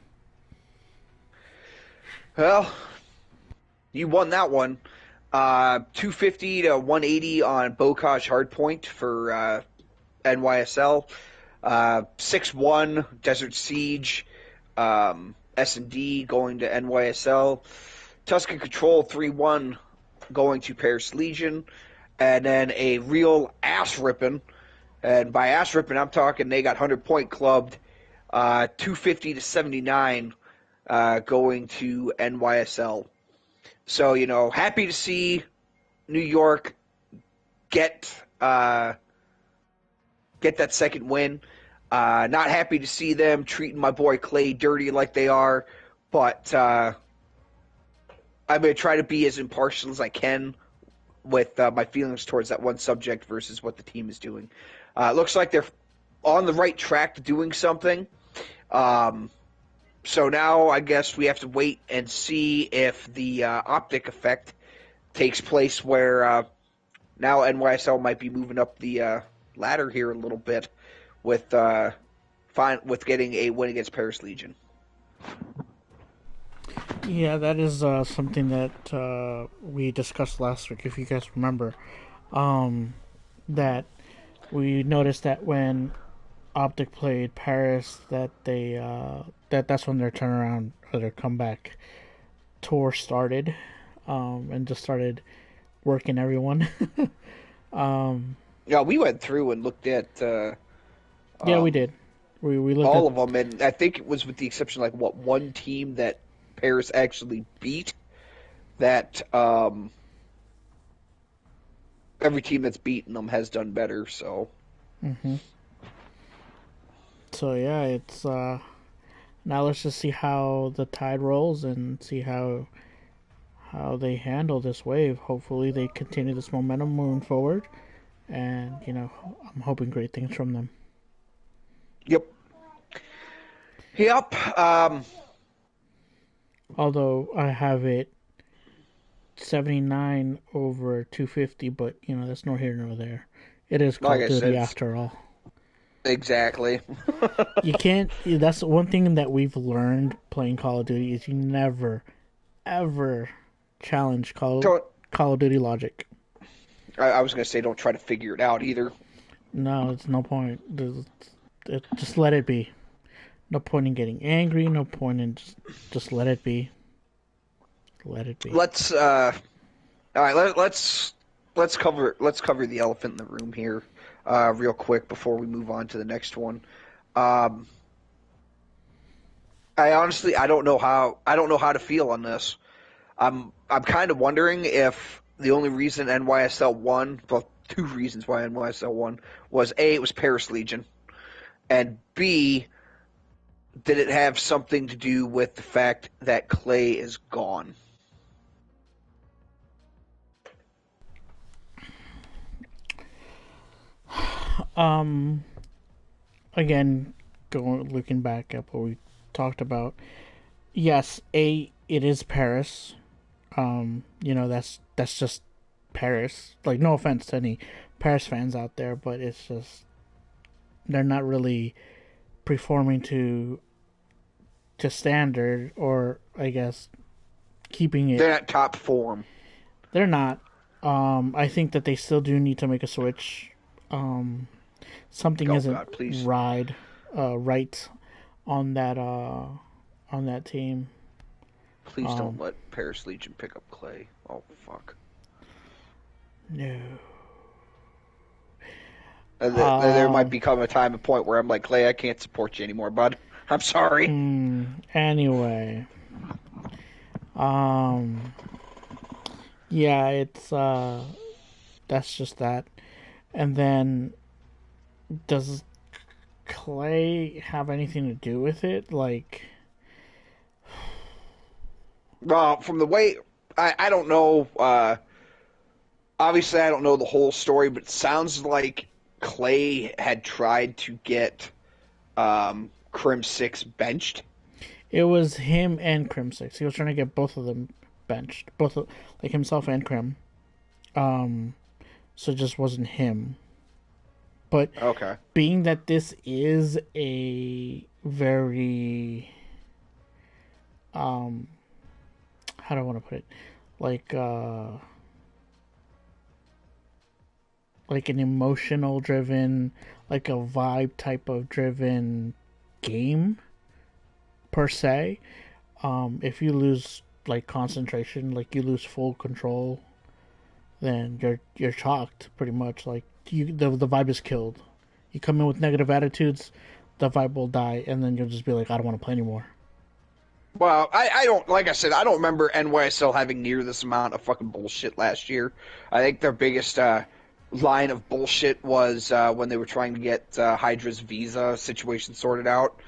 Well, you won that one. 250 to 180 on Bocage Hardpoint for NYSL. 6-1 Desert Siege. S&D going to NYSL. Tuscan Control 3-1 going to Paris Legion. And then a real ass ripping. And by ass ripping, I'm talking they got 100-point clubbed. 250 to 79 going to NYSL. So, happy to see New York get that second win. Not happy to see them treating my boy Clay dirty like they are, but I'm going to try to be as impartial as I can with my feelings towards that one subject versus what the team is doing. It looks like they're on the right track to doing something. So now I guess we have to wait and see if the optic effect takes place where now NYSL might be moving up the ladder here a little bit with getting a win against Paris Legion. Yeah, that is something that we discussed last week, if you guys remember. That we noticed that when Optic played Paris, that that's when their turnaround or their comeback tour started, and just started working everyone. Yeah, we went through and looked at Yeah, we um, did. We looked at. all of them, and I think it was with the exception of one team that Paris actually beat. That every team that's beaten them has done better. So Mm-hmm. So yeah, it's now let's just see how the tide rolls and see how they handle this wave. Hopefully, they continue this momentum moving forward, and I'm hoping great things from them. yep, yep. Although I have it 79 over 250, but that's nor here nor there. It is Call Like of I said, Duty it's after all. exactly. You can't. That's one thing that we've learned playing Call of Duty is you never, ever challenge Don't. Call of Duty logic. I was gonna say don't try to figure it out either. No, it's no point. Just let it be. No point in getting angry. No point in just let it be. Let it be. Let's all right. Let's cover the elephant in the room here, real quick before we move on to the next one. Um, I don't know how to feel on this. I'm kind of wondering if the only reason NYSL won, well, two reasons why NYSL won was A, it was Paris Legion, and B, did it have something to do with the fact that Clay is gone? Um. Again, looking back at what we talked about. Yes, it is Paris. That's just Paris. Like, no offense to any Paris fans out there, but it's just they're not really performing to standard, or I guess keeping it. They're not top form. They're not. I think that they still do need to make a switch. Um, Something Oh isn't God, please. right on that team. Please don't let Paris Legion pick up Clay. Oh, fuck. No. There might become a time and point where I'm like, Clay, I can't support you anymore, bud. I'm sorry. Anyway. Yeah, it's, that's just that. And then, does Clay have anything to do with it? Like... Well, from the way... I don't know... obviously, I don't know the whole story, but it sounds like Clay had tried to get Crim 6 benched. It was him and Crim 6. He was trying to get both of them benched. Like himself and Crim. So it just wasn't him. But okay, being that this is a very... how do I want to put it? Like an emotional driven, like a vibe type of driven game per se. If you lose like concentration, like you lose full control, then you're shocked pretty much. Like the vibe is killed. You come in with negative attitudes, the vibe will die, and then you'll just be like, I don't want to play anymore. Well, I don't, like I said, I don't remember NYSL having near this amount of fucking bullshit last year. I think their biggest line of bullshit was when they were trying to get Hydra's visa situation sorted out.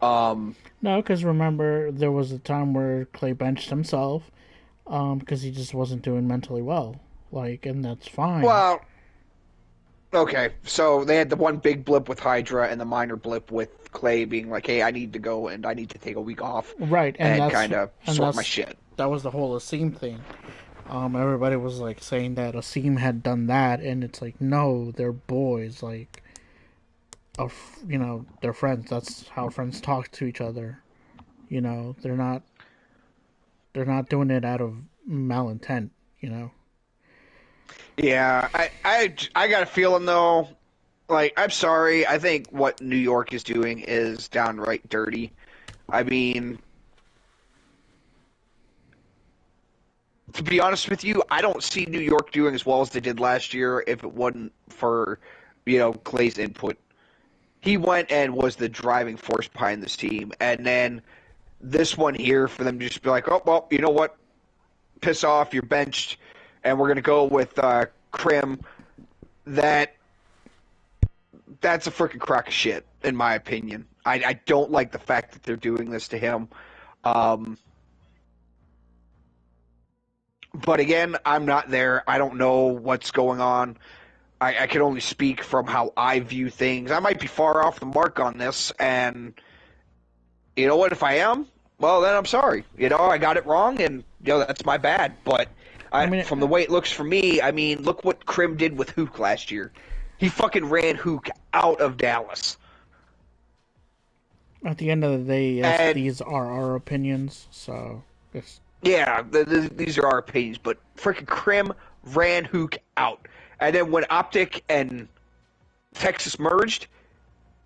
No, because remember, there was a time where Clay benched himself because he just wasn't doing mentally well. Like, and that's fine. Well, okay, so they had the one big blip with Hydra and the minor blip with Clay being like, hey, I need to go and I need to take a week off. Right, and kind of sort my shit. That was the whole Asim thing. Everybody was like saying that Asim had done that, and it's like, no, they're boys. Like, they're friends. That's how friends talk to each other. You know, they're not doing it out of malintent. You know. Yeah, I got a feeling though. Like, I'm sorry. I think what New York is doing is downright dirty. I mean, to be honest with you, I don't see New York doing as well as they did last year if it wasn't for, Clay's input. He went and was the driving force behind this team. And then this one here, for them to just be like, oh, well, you know what? Piss off, you're benched, and we're going to go with Crim. That's a freaking crock of shit, in my opinion. I don't like the fact that they're doing this to him. But again, I'm not there. I don't know what's going on. I can only speak from how I view things. I might be far off the mark on this, and you know what? If I am, well, then I'm sorry. I got it wrong, and that's my bad. But from the way it looks for me, I mean, look what Crim did with Hook last year. He fucking ran Hook out of Dallas. At the end of the day, yes, these are our opinions, so it's... Yeah, these are our opinions, but freaking Crim ran Hook out. And then when Optic and Texas merged,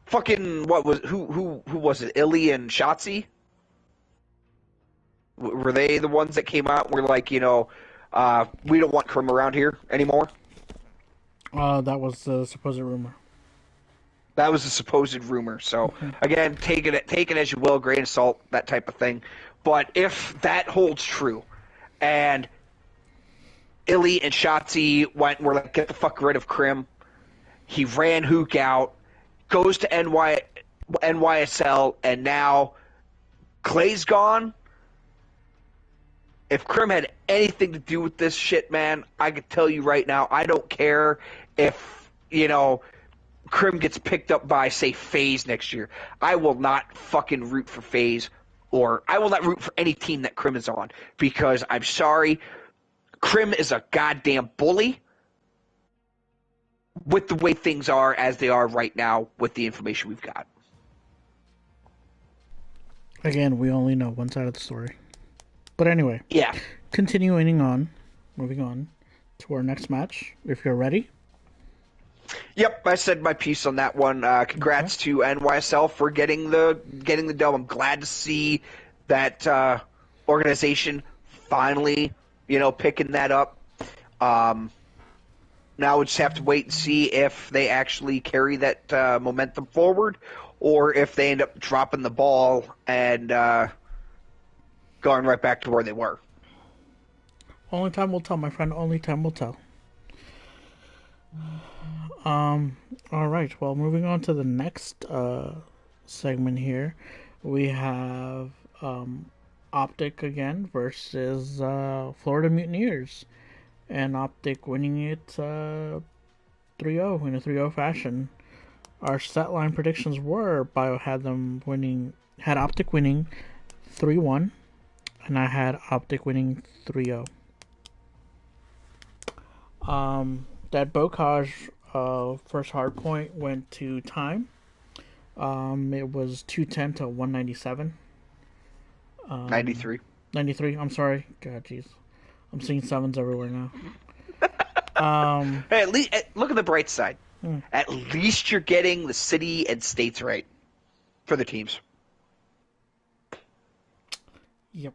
fucking who was it? Illy and Shotzi? Were they the ones that came out and were like, we don't want Crim around here anymore? That was the supposed rumor. That was a supposed rumor. So again, take it as you will, grain of salt, that type of thing. But if that holds true, and Illy and Shotzi were like, get the fuck rid of Crim, he ran Hook out, goes to NYSL, and now Clay's gone. If Crim had anything to do with this shit, man, I could tell you right now, I don't care if, Crim gets picked up by, say, FaZe next year. I will not fucking root for FaZe, or I will not root for any team that Crim is on, because I'm sorry, Crim is a goddamn bully with the way things are as they are right now with the information we've got. Again, we only know one side of the story. But anyway. Yeah. Moving on to our next match, if you're ready. Yep, I said my piece on that one. Congrats to NYSL for getting the dub. I'm glad to see that organization finally, picking that up. Now we just have to wait and see if they actually carry that momentum forward, or if they end up dropping the ball and going right back to where they were. Only time will tell, my friend. Only time will tell. All right. Well, moving on to the next segment here, we have Optic again versus Florida Mutineers, and Optic winning it 3-0 in a 3-0 fashion. Our stat line predictions were Bio had Optic winning 3-1, and I had Optic winning 3-0. That Bocage first hard point went to time. It was 210 to 197. 93. 93. I'm sorry. God, jeez, I'm seeing sevens everywhere now. Hey, at least look at the bright side. At least you're getting the city and states right for the teams. Yep.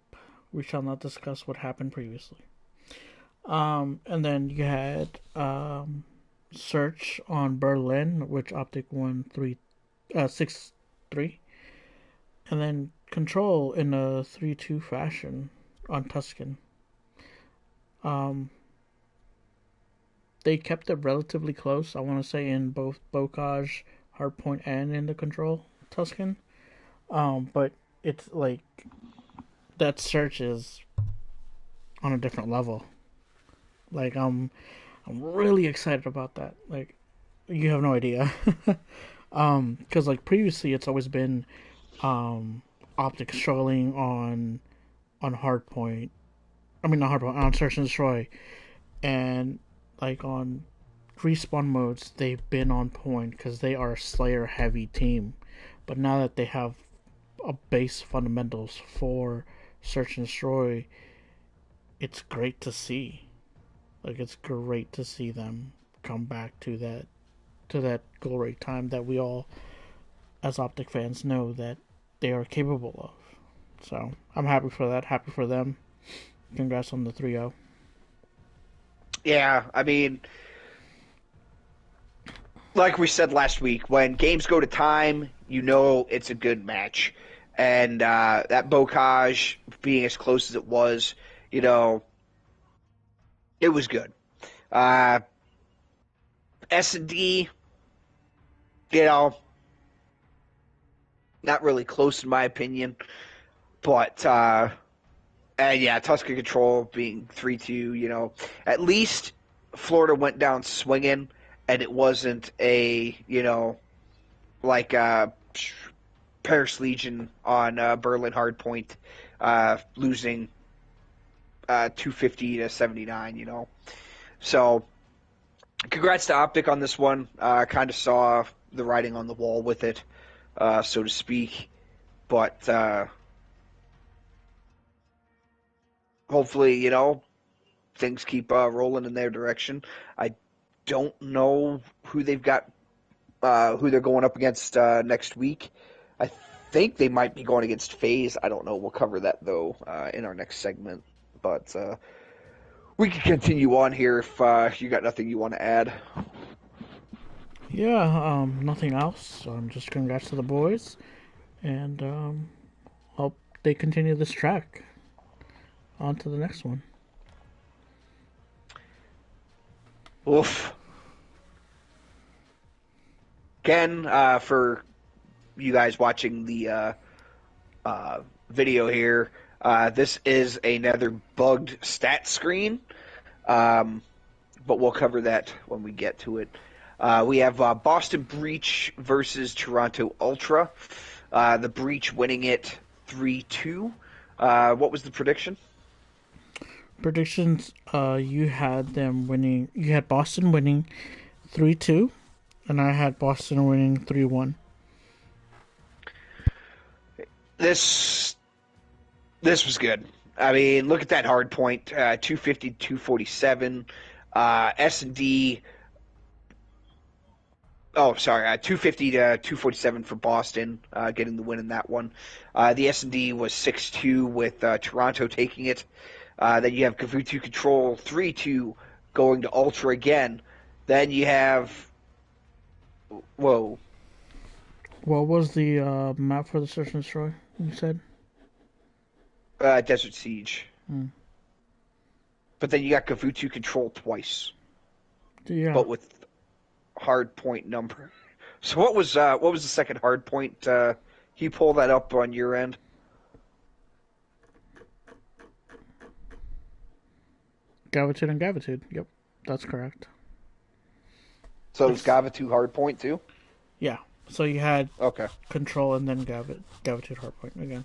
We shall not discuss what happened previously. And then you had Search on Berlin, which Optic won 6-3. And then Control in a 3-2 fashion on Tuscan. They kept it relatively close, I want to say, in both Bocage, Hardpoint, and in the Control Tuscan. But it's like that Search is on a different level. Like, I'm really excited about that. Like, you have no idea. Because like previously, it's always been Optic struggling on Hardpoint. I mean, not Hardpoint, on Search and Destroy, and like on respawn modes, they've been on point because they are a Slayer heavy team. But now that they have a base fundamentals for Search and Destroy, it's great to see. Like, it's great to see them come back to that goal rate time that we all, as Optic fans, know that they are capable of. So I'm happy for that. Happy for them. Congrats on the 3-0. Yeah, I mean, like we said last week, when games go to time, it's a good match. And that Bocage being as close as it was, it was good. S&D, not really close in my opinion. But, and yeah, Tuscan Control being 3-2, at least Florida went down swinging, and it wasn't a, like Paris Legion on Berlin Hardpoint losing 250 to 79, So, congrats to Optic on this one. Kind of saw the writing on the wall with it, so to speak. But hopefully, things keep rolling in their direction. I don't know who they've got, who they're going up against next week. I think they might be going against FaZe. I don't know. We'll cover that, though, in our next segment. But we can continue on here if you got nothing you want to add. Yeah, nothing else. Just congrats to the boys, and hope they continue this track. On to the next one. Oof. Again, for you guys watching the video here, this is another bugged stat screen, but we'll cover that when we get to it. We have Boston Breach versus Toronto Ultra. The Breach winning it 3-2. What was the prediction? Predictions, you had them winning. You had Boston winning 3-2, and I had Boston winning 3-1. This was good. I mean, look at that hard point, 250 247. S&D Oh, sorry, 250 to 247 for Boston, getting the win in that one. The S&D was 6-2 with Toronto taking it. Then you have Kavutu Control 3-2 going to Ultra again. Then you have whoa, What was the map for the search and destroy? You said. Desert Siege. Hmm. But then you got Kavutu Control twice, Yeah, but with hard point number. So what was the second hard point? Can you pull that up on your end? Gavitude and Gavitude. Yep, that's correct. So is It's Gava 2 hard point too? yeah. So you had Okay. control and then Gavitude hardpoint again.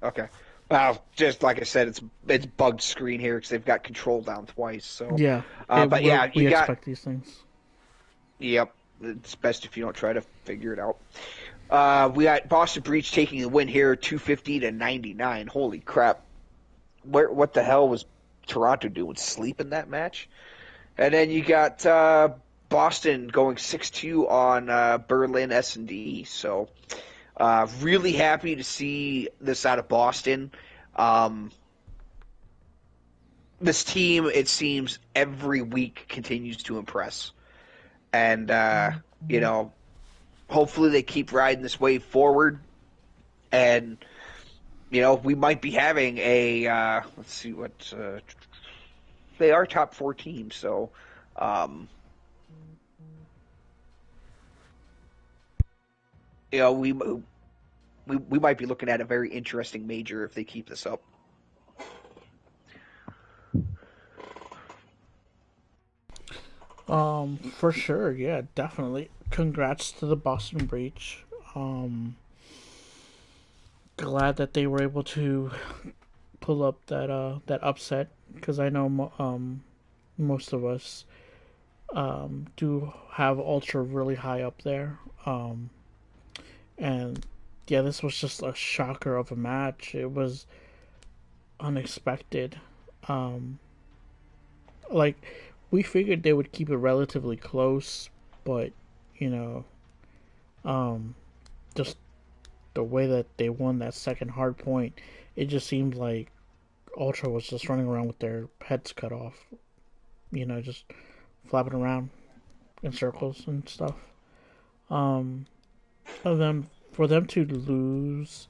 Okay. Well, just like I said, it's bugged screen here because they've got control down twice. So, Yeah, but yeah, you we got expect these things. yep. It's best if you don't try to figure it out. We got Boston Breach taking the win here, 250 to 99. Holy crap! What the hell was Toronto doing? Sleep in that match? And then you got Boston going 6-2 on Berlin S&D. So really happy to see this out of Boston. Um, this team, it seems, every week continues to impress. And, you know, hopefully they keep riding this wave forward. And, you know, we might be having a, let's see what, they are top four teams. So, you know, we might be looking at a very interesting major if they keep this up. For sure, yeah, definitely. Congrats to the Boston Breach. Glad that they were able to pull up that upset because I know most of us do have Ultra really high up there. And yeah, this was just a shocker of a match. It was unexpected. Um, like we figured they would keep it relatively close, but you know, um, just the way that they won that second hard point, it just seemed like Ultra was just running around with their heads cut off. You know, just flapping around in circles and stuff. Um, of them for them to lose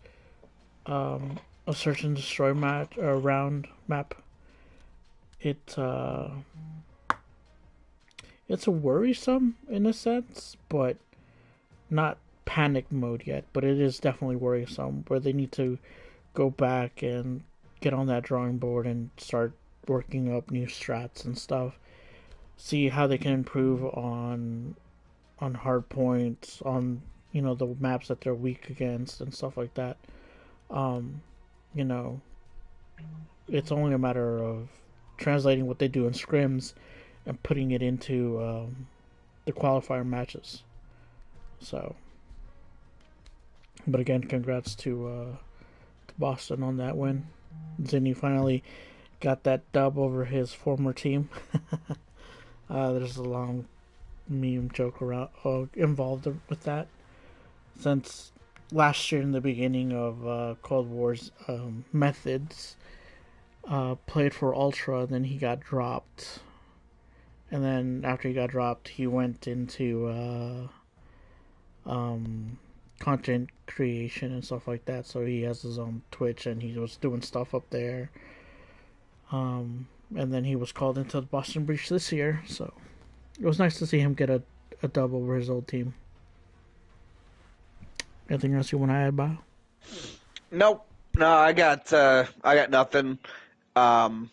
a search and destroy match or round map, it it's a worrisome in a sense, but not panic mode yet. But it is definitely worrisome where they need to go back and get on that drawing board and start working up new strats and stuff. See how they can improve on hard points, on the maps that they're weak against and stuff like that. Um, you know, it's only a matter of translating what they do in scrims and putting it into the qualifier matches. So, but again, congrats to Boston on that win. Zinni finally got that dub over his former team. There's a long meme joke around involved with that since last year in the beginning of Cold War's methods played for Ultra, then he got dropped, and then after he got dropped, he went into content creation and stuff like that. So he has his own Twitch, and he was doing stuff up there. And then he was called into the Boston Breach this year, so it was nice to see him get a dub over his old team. Anything else you want to add, Bob? Nope. No, I got nothing. Um,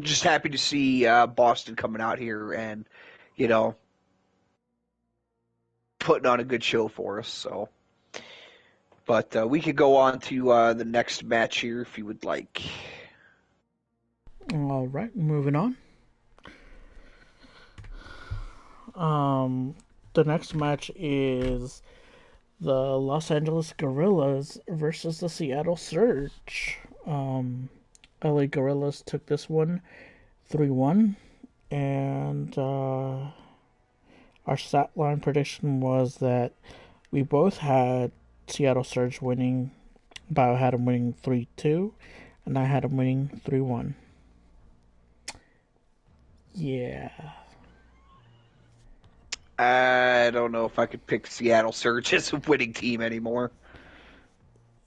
just happy to see Boston coming out here and you know putting on a good show for us. So, but we could go on to the next match here if you would like. All right, moving on. The next match is the Los Angeles Guerrillas versus the Seattle Surge. LA Guerrillas took this one 3-1, and Our stat line prediction was that we both had Seattle Surge winning. Bio had him winning 3-2, and I had him winning 3-1. Yeah. I don't know if I could pick Seattle Surge as a winning team anymore.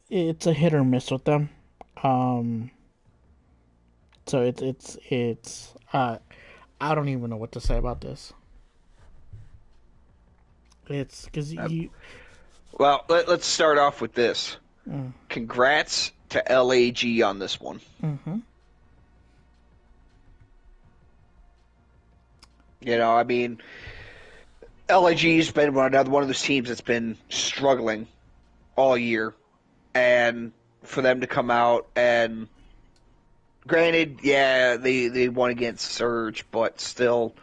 It's a hit or miss with them. So it's I don't even know what to say about this. It's because you. Well, let's start off with this. Mm. Congrats to LAG on this one. Mm-hmm. You know, I mean, LAG's been another one of those teams that's been struggling all year, and for them to come out and, granted, yeah, they won against Surge, but still,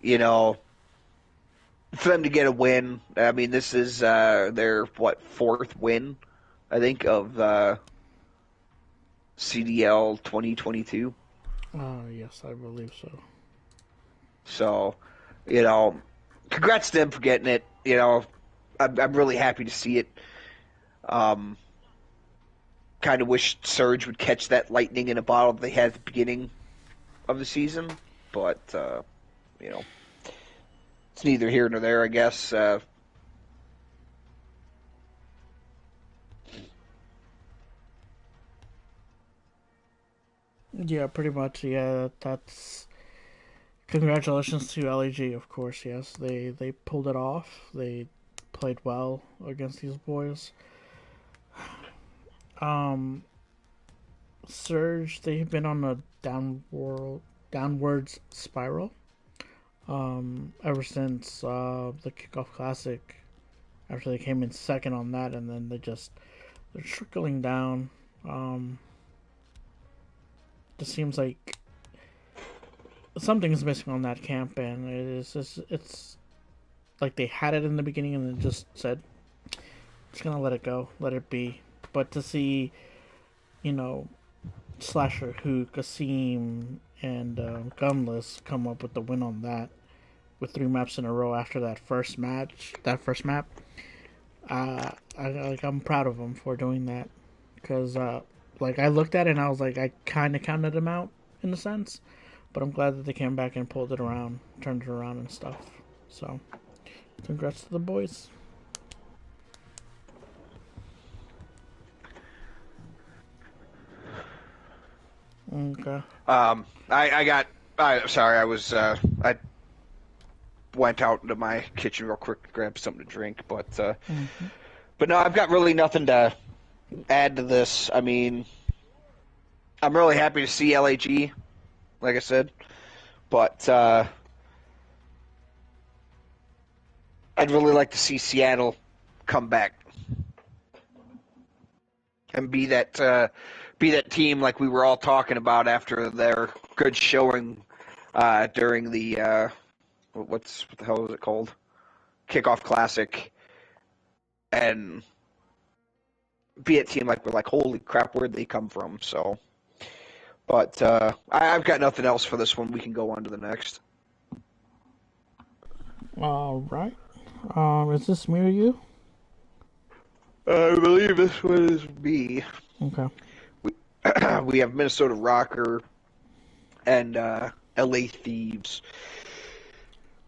you know, for them to get a win. I mean, this is their fourth win, I think, of CDL 2022. Yes, I believe so. So, you know, congrats to them for getting it. You know, I'm really happy to see it. Kind of wish Surge would catch that lightning in a bottle they had at the beginning of the season, but you know, it's neither here nor there, I guess. Yeah, pretty much. Yeah, that's. Congratulations to LAG, of course. Yes, they pulled it off. They played well against these boys. Um, Surge, they've been on a downwards spiral. Ever since the kickoff classic, after they came in second on that, and then they're trickling down. Just seems like something's missing on that camp, and it's like they had it in the beginning and then just said, just gonna let it go, let it be. But to see, you know, Slasher, Hook, Asim, and Gunless come up with the win on that with 3 maps in a row after that first map, I'm proud of them for doing that, because like I looked at it and I was like, I kind of counted them out in a sense, but I'm glad that they came back and pulled it around, turned it around and stuff. So, congrats to the boys. Okay. Sorry, I was I went out into my kitchen real quick to grab something to drink, but no, I've got really nothing to add to this. I mean, I'm really happy to see LAG, like I said, but I'd really like to see Seattle come back and be that team like we were all talking about after their good showing during the what the hell was it called? Kickoff Classic, and be a team like we're like, holy crap, where'd they come from? So, but I've got nothing else for this one. We can go on to the next. All right. Is this me or you? I believe this was me. Okay. We have Minnesota Rocker and LA Thieves.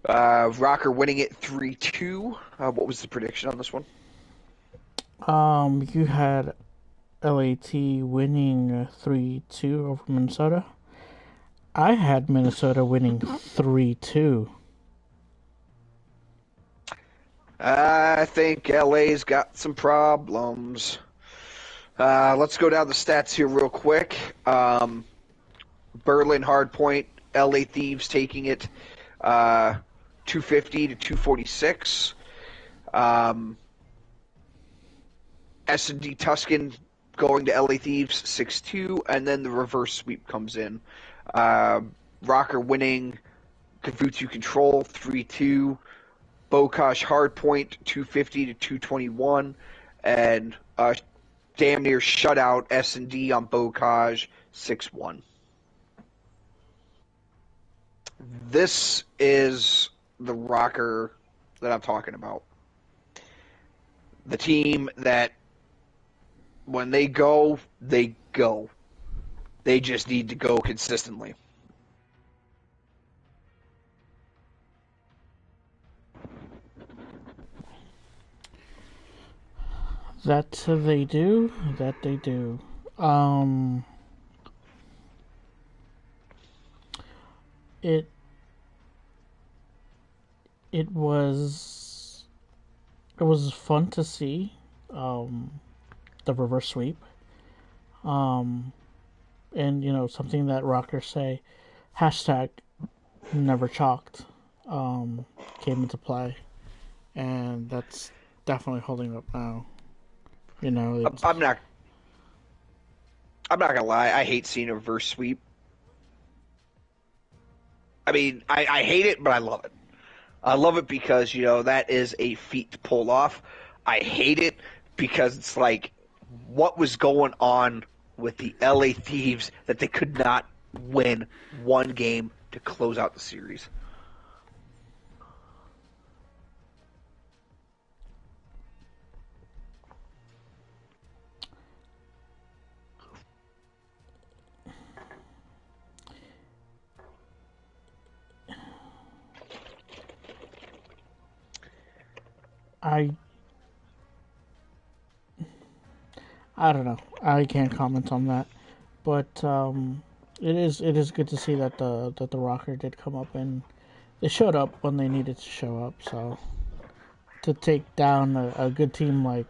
Rocker winning it 3-2. What was the prediction on this one? You had LAT winning 3-2 over Minnesota. I had Minnesota winning 3-2. I think LA's got some problems. Let's go down the stats here real quick. Berlin Hardpoint, LA Thieves taking it 250 to 246. S&D Tuscan going to LA Thieves 6-2, and then the reverse sweep comes in. Rocker winning Kavutsu Control 3-2. Bokash Hardpoint 250 to 221, and damn near shutout S&D on Bokash 6-1. This is the Rocker that I'm talking about. The team that when they go, they go. They just need to go consistently. That they do. That they do. It it was fun to see the reverse sweep. Um, and something that rockers say, hashtag never chalked, came into play, and that's definitely holding up now. I'm not. I'm not gonna lie. I hate seeing a reverse sweep. I mean, I hate it, but I love it. I love it because that is a feat to pull off. I hate it because it's like what was going on with the LA Thieves that they could not win one game to close out the series. I I don't know. I can't comment on that, but it is good to see that the rocker did come up and they showed up when they needed to show up. So to take down a good team like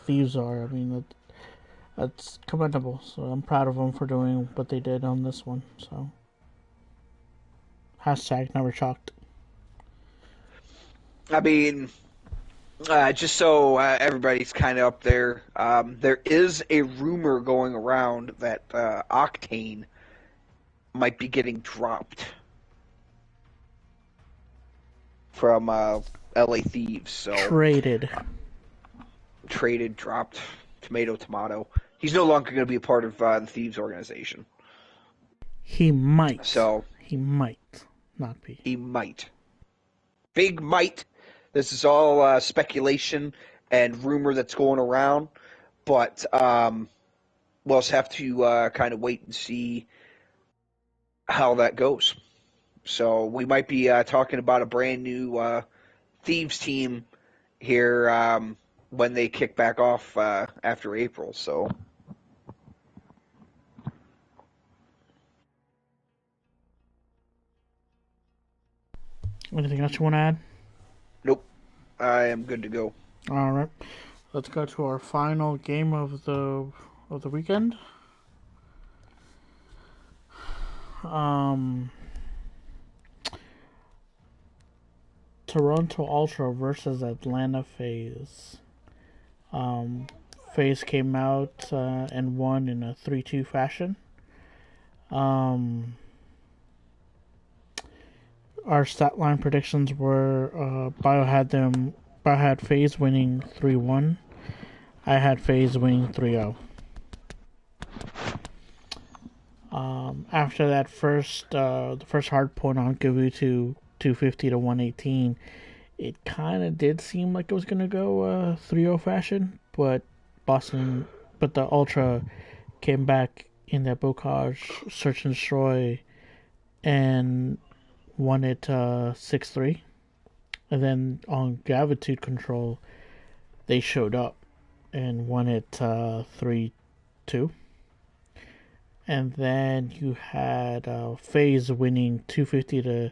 Thieves are, I mean that's commendable. So I'm proud of them for doing what they did on this one. So hashtag never chalked. I mean, just so everybody's kind of up there, there is a rumor going around that Octane might be getting dropped from LA Thieves. So traded, dropped, tomato. He's no longer going to be a part of the Thieves organization. He might. So he might not be. He might. Big might. This is all speculation and rumor that's going around, but we'll just have to kind of wait and see how that goes. So we might be talking about a brand new Thieves team here when they kick back off after April. So. Anything else you want to add? Nope. I am good to go. All right. Let's go to our final game of the weekend. Toronto Ultra versus Atlanta FaZe. FaZe came out and won in a 3-2 fashion. Our stat line predictions were Bio had FaZe winning 3-1. I had FaZe winning 3-0. After that the first hard point on Gavutu 250 to 118, it kind of did seem like it was gonna go 3-0 fashion, but the Ultra came back in that Bocage search and destroy and won it 6-3. And then on Gravitude Control, they showed up and won it 3-2. And then you had FaZe winning 250 to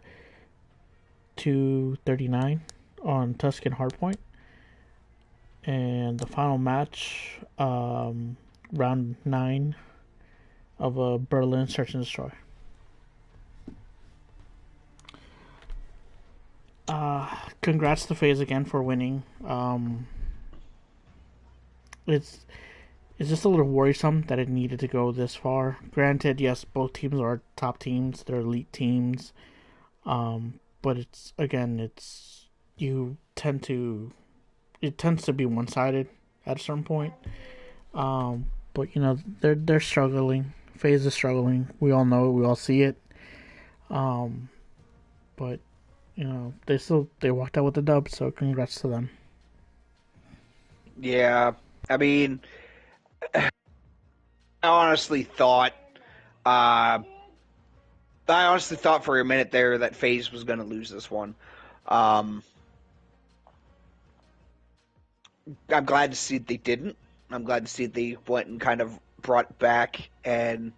239 on Tuscan Hardpoint. And the final match, round 9 of a Berlin Search and Destroy. Congrats to FaZe again for winning. It's just a little worrisome that it needed to go this far. Granted, yes, both teams are top teams; they're elite teams. But it tends to be one-sided at a certain point. But they're struggling. FaZe is struggling. We all know it. We all see it. But they walked out with the dub, so congrats to them. Yeah, I mean, I honestly thought, uh, I honestly thought for a minute there that FaZe was going to lose this one. Um, I'm glad to see that they didn't. I'm glad to see that they went and kind of brought it back and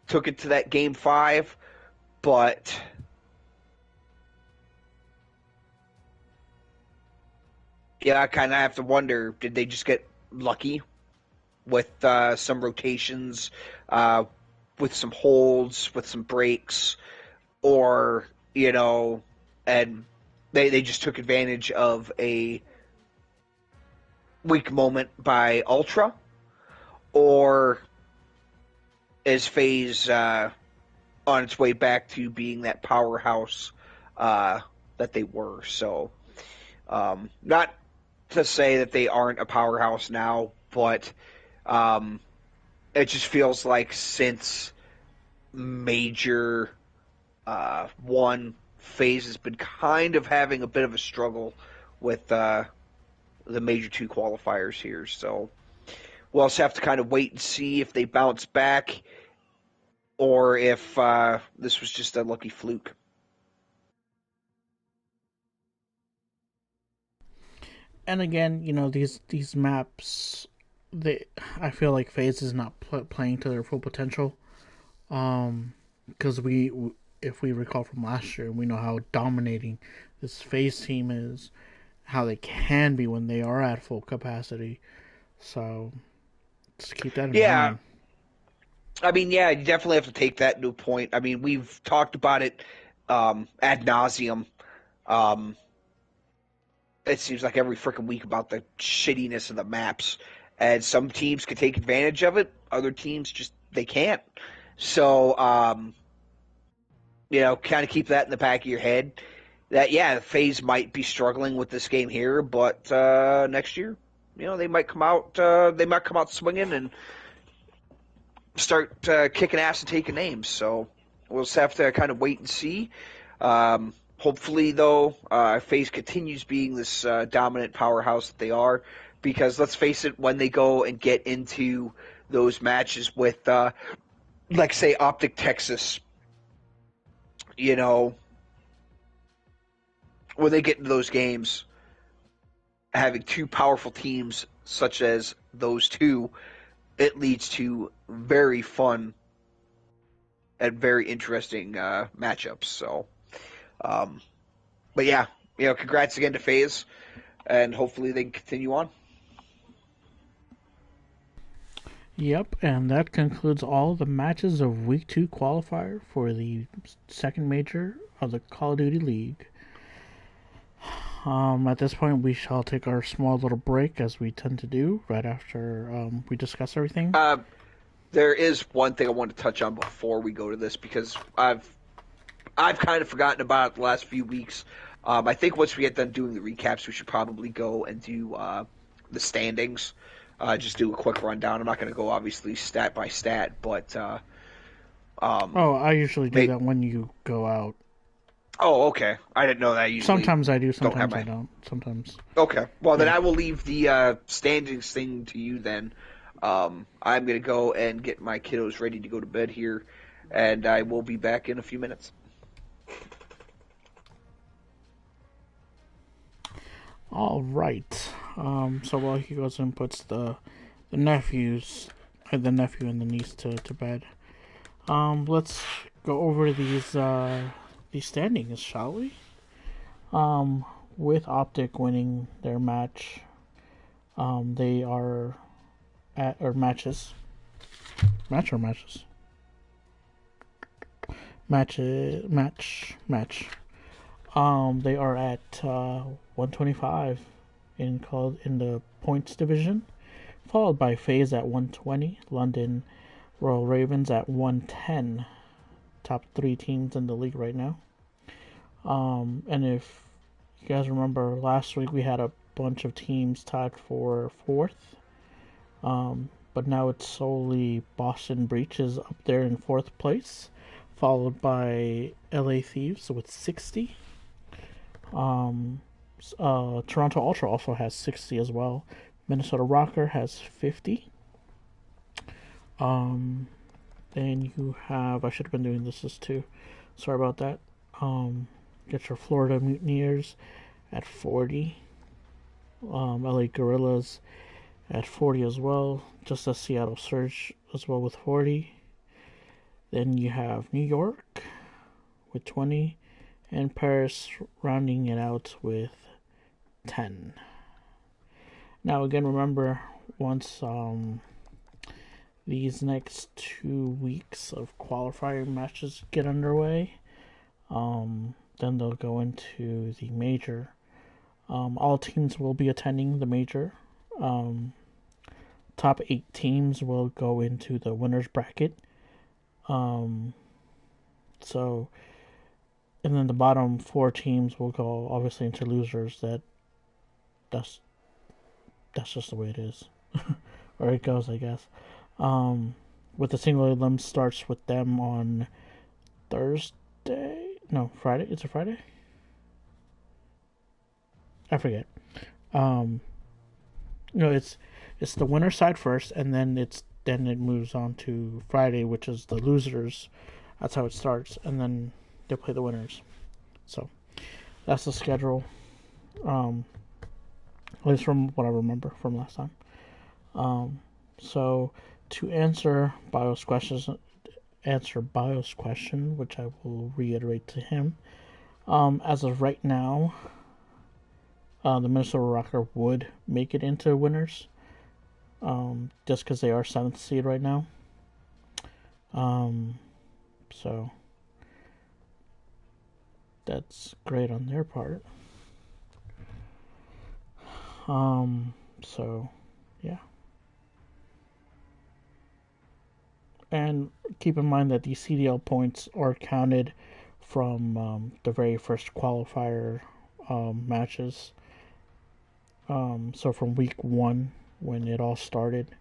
took it to that game 5. But yeah, I kind of have to wonder: did they just get lucky with some rotations, uh, with some holds, with some breaks, or and they just took advantage of a weak moment by Ultra, or is FaZe on its way back to being that powerhouse that they were? So, not to say that they aren't a powerhouse now, but it just feels like since Major one, FaZe has been kind of having a bit of a struggle with the Major 2 qualifiers here. So we'll also have to kind of wait and see if they bounce back or if this was just a lucky fluke. And again, these maps, they I feel like FaZe is not playing to their full potential. Because if we recall from last year, we know how dominating this FaZe team is, how they can be when they are at full capacity. So just keep that in Yeah, mind. I mean, yeah, you definitely have to take that into point. I mean, we've talked about it ad nauseum. Um, it seems like every freaking week about the shittiness of the maps, and some teams can take advantage of it. Other teams just they can't. So, kind of keep that in the back of your head. That yeah, FaZe might be struggling with this game here, but next year, they might come out. They might come out swinging and start kicking ass and taking names. So we'll just have to kind of wait and see. Hopefully, though, FaZe continues being this dominant powerhouse that they are. Because let's face it, when they go and get into those matches with, like, say, Optic Texas, you know, when they get into those games, having two powerful teams such as those two, it leads to very fun and very interesting matchups. So, um, but yeah, congrats again to FaZe, and hopefully they can continue on. Yep, and that concludes all the matches of Week 2 qualifier for the second major of the Call of Duty League. At this point, we shall take our small little break, as we tend to do right after we discuss everything. There is one thing I want to touch on before we go to this because I've kind of forgotten about it the last few weeks. I think once we get done doing the recaps, we should probably go and do the standings. Just do a quick rundown. I'm not going to go obviously stat by stat, but Oh, I usually do that when you go out. Oh, okay. I didn't know that. I usually Sometimes I do, don't have sometimes I don't. Sometimes. Okay. Well, then I will leave the standings thing to you then. I'm going to go and get my kiddos ready to go to bed here, and I will be back in a few minutes. All right. So while he goes and puts the nephew and the niece to bed, let's go over these standings, shall we? With Optic winning their match, they are at or matches, match or matches, match. They are at 125 in the points division, followed by FaZe at 120, London Royal Ravens at 110. Top three teams in the league right now. And if you guys remember last week, we had a bunch of teams tied for fourth. But now it's solely Boston Breaches up there in fourth place, followed by LA Thieves with 60. Toronto Ultra also has 60 as well. Minnesota Rocker has 50. Um, then you have, I should have been doing this too. Sorry about that. Get your Florida Mutineers at 40. LA Gorillas at 40 as well. Just as Seattle Surge as well with 40. Then you have New York with 20. And Paris rounding it out with 10. Now again, remember, once these next 2 weeks of qualifying matches get underway, then they'll go into the major. All teams will be attending the major. Top 8 teams will go into the winners bracket. So, and then the bottom 4 teams will go obviously into losers. That's just the way it is, or it goes, I guess. With the single elim starts with them on Thursday. No, Friday. It's a Friday. I forget. No, it's the winner side first, and then it moves on to Friday, which is the losers. That's how it starts, and then they play the winners. So that's the schedule. At least from what I remember from last time. So to answer Bio's question, which I will reiterate to him. As of right now, the Minnesota Rocker would make it into winners, just because they are 7th seed right now. So that's great on their part. So yeah. And keep in mind that these CDL points are counted from the very first qualifier matches. So from week 1 when it all started,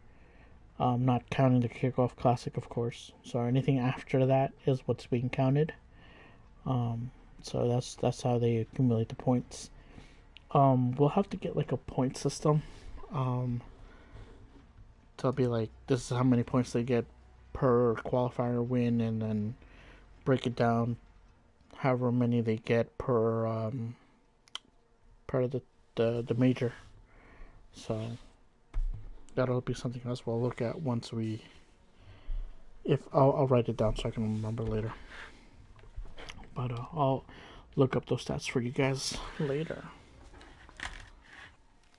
not counting the kickoff classic, of course. So anything after that is what's being counted. So that's how they accumulate the points. We'll have to get like a point system. To be like, this is how many points they get per qualifier win, and then break it down however many they get per the major. So that'll be something else we'll look at once we. If I'll write it down so I can remember later. But I'll look up those stats for you guys later.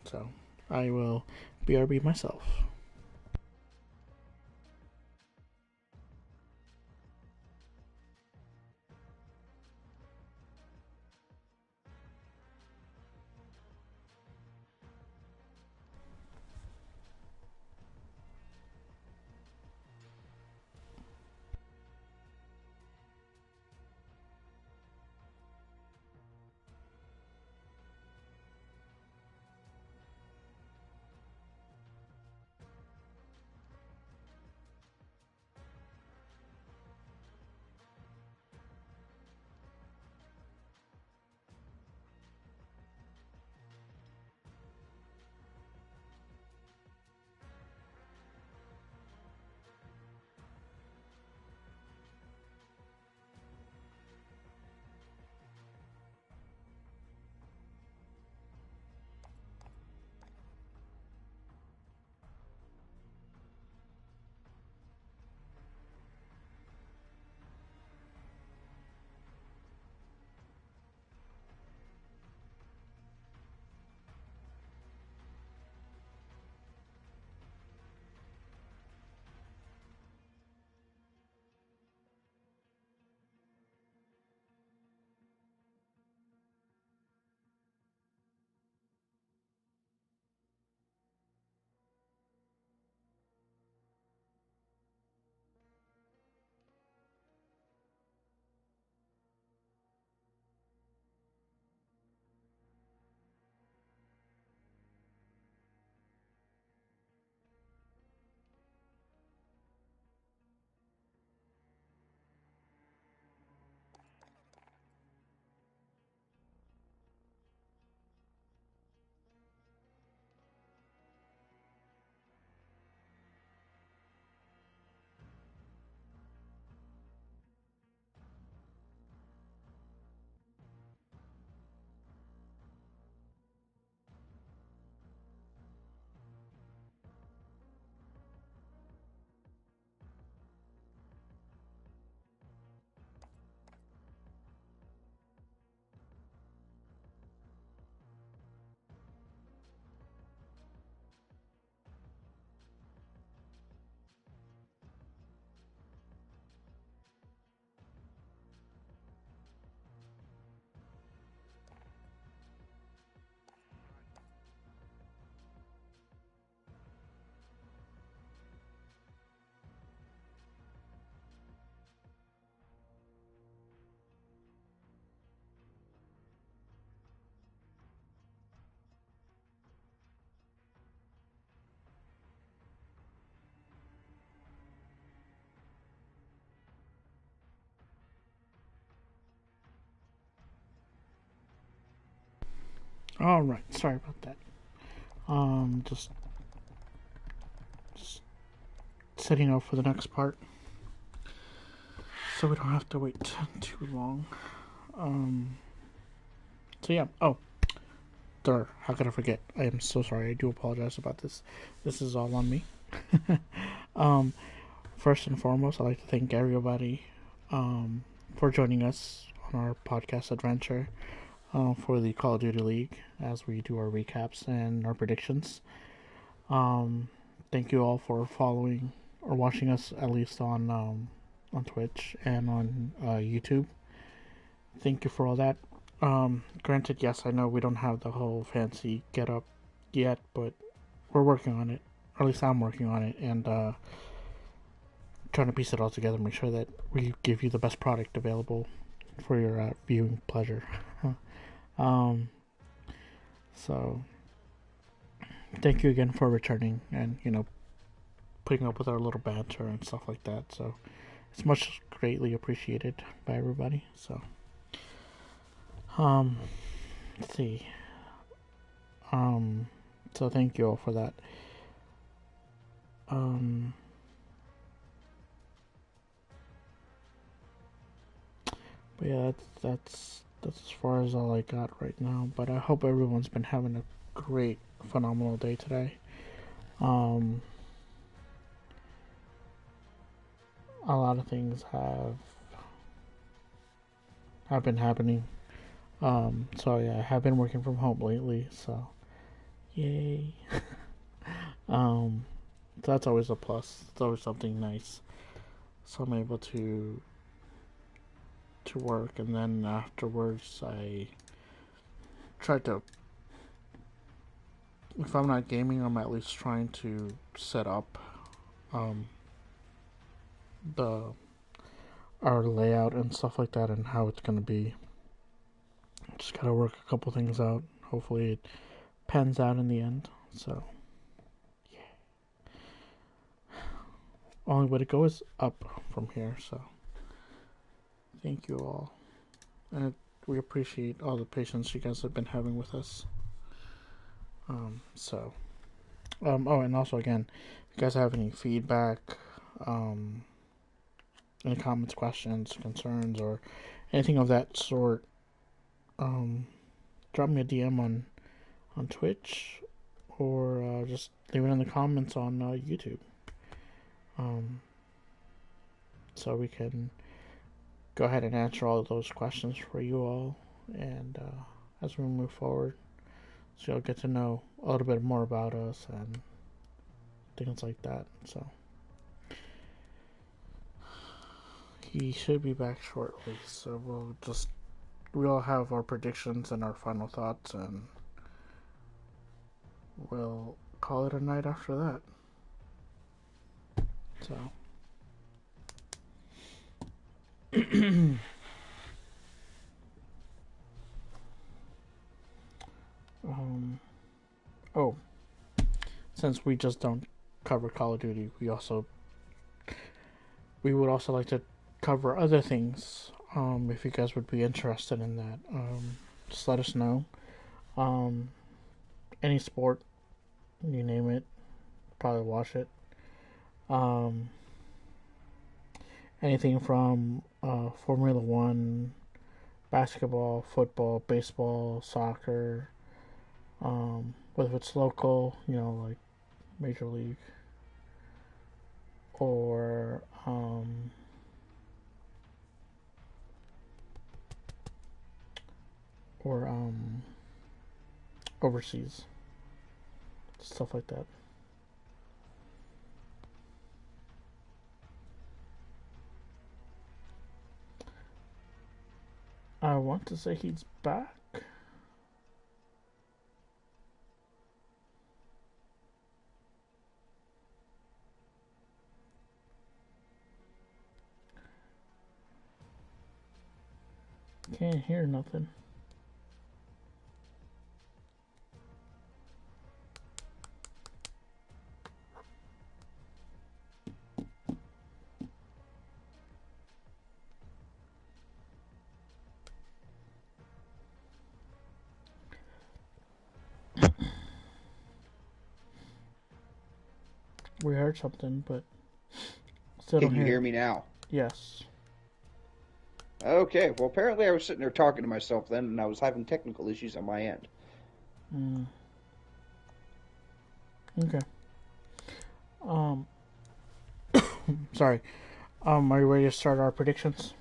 So I will BRB myself. All right, sorry about that. Just setting up for the next part, so we don't have to wait too long. So yeah. Oh, there. How could I forget? I am so sorry. I do apologize about this. This is all on me. First and foremost, I'd like to thank everybody for joining us on our podcast adventure for the Call of Duty League as we do our recaps and our predictions. Thank you all for following or watching us, at least on Twitch and on YouTube. Thank you for all that. Granted, yes, I know we don't have the whole fancy get up yet, but we're working on it. Or at least I'm working on it, and trying to piece it all together, make sure that we give you the best product available for your viewing pleasure. So thank you again for returning and putting up with our little banter and stuff like that. So it's much greatly appreciated by everybody. So let's see. So thank you all for that. But yeah, that's as far as all I got right now. But I hope everyone's been having a great, phenomenal day today. A lot of things have been happening. So yeah, I have been working from home lately. So, yay. So that's always a plus. It's always something nice. So I'm able to work, and then afterwards I try to, if I'm not gaming, I'm at least trying to set up our layout and stuff like that and how it's gonna be. Just gotta work a couple things out. Hopefully it pans out in the end. So yeah. Only way to go is up from here, so thank you all. And we appreciate all the patience you guys have been having with us. Oh, and also again, if you guys have any feedback, any comments, questions, concerns, or anything of that sort, drop me a DM on Twitch, or just leave it in the comments on YouTube. So we can go ahead and answer all of those questions for you all, and as we move forward, so you'll get to know a little bit more about us and things like that. So he should be back shortly, so we'll have our predictions and our final thoughts, and we'll call it a night after that. So oh, since we just don't cover Call of Duty, we would also like to cover other things. If you guys would be interested in that, just let us know. Any sport, you name it, probably watch it. Anything from Formula One, basketball, football, baseball, soccer, whether it's local, like Major League, or overseas, stuff like that. I want to say he's back. Can't hear nothing. We heard something, but still Can don't you hear hear it. me now? Yes. Okay, well, apparently I was sitting there talking to myself then, and I was having technical issues on my end. Mm. Okay. Um. Sorry. Are you ready to start our predictions?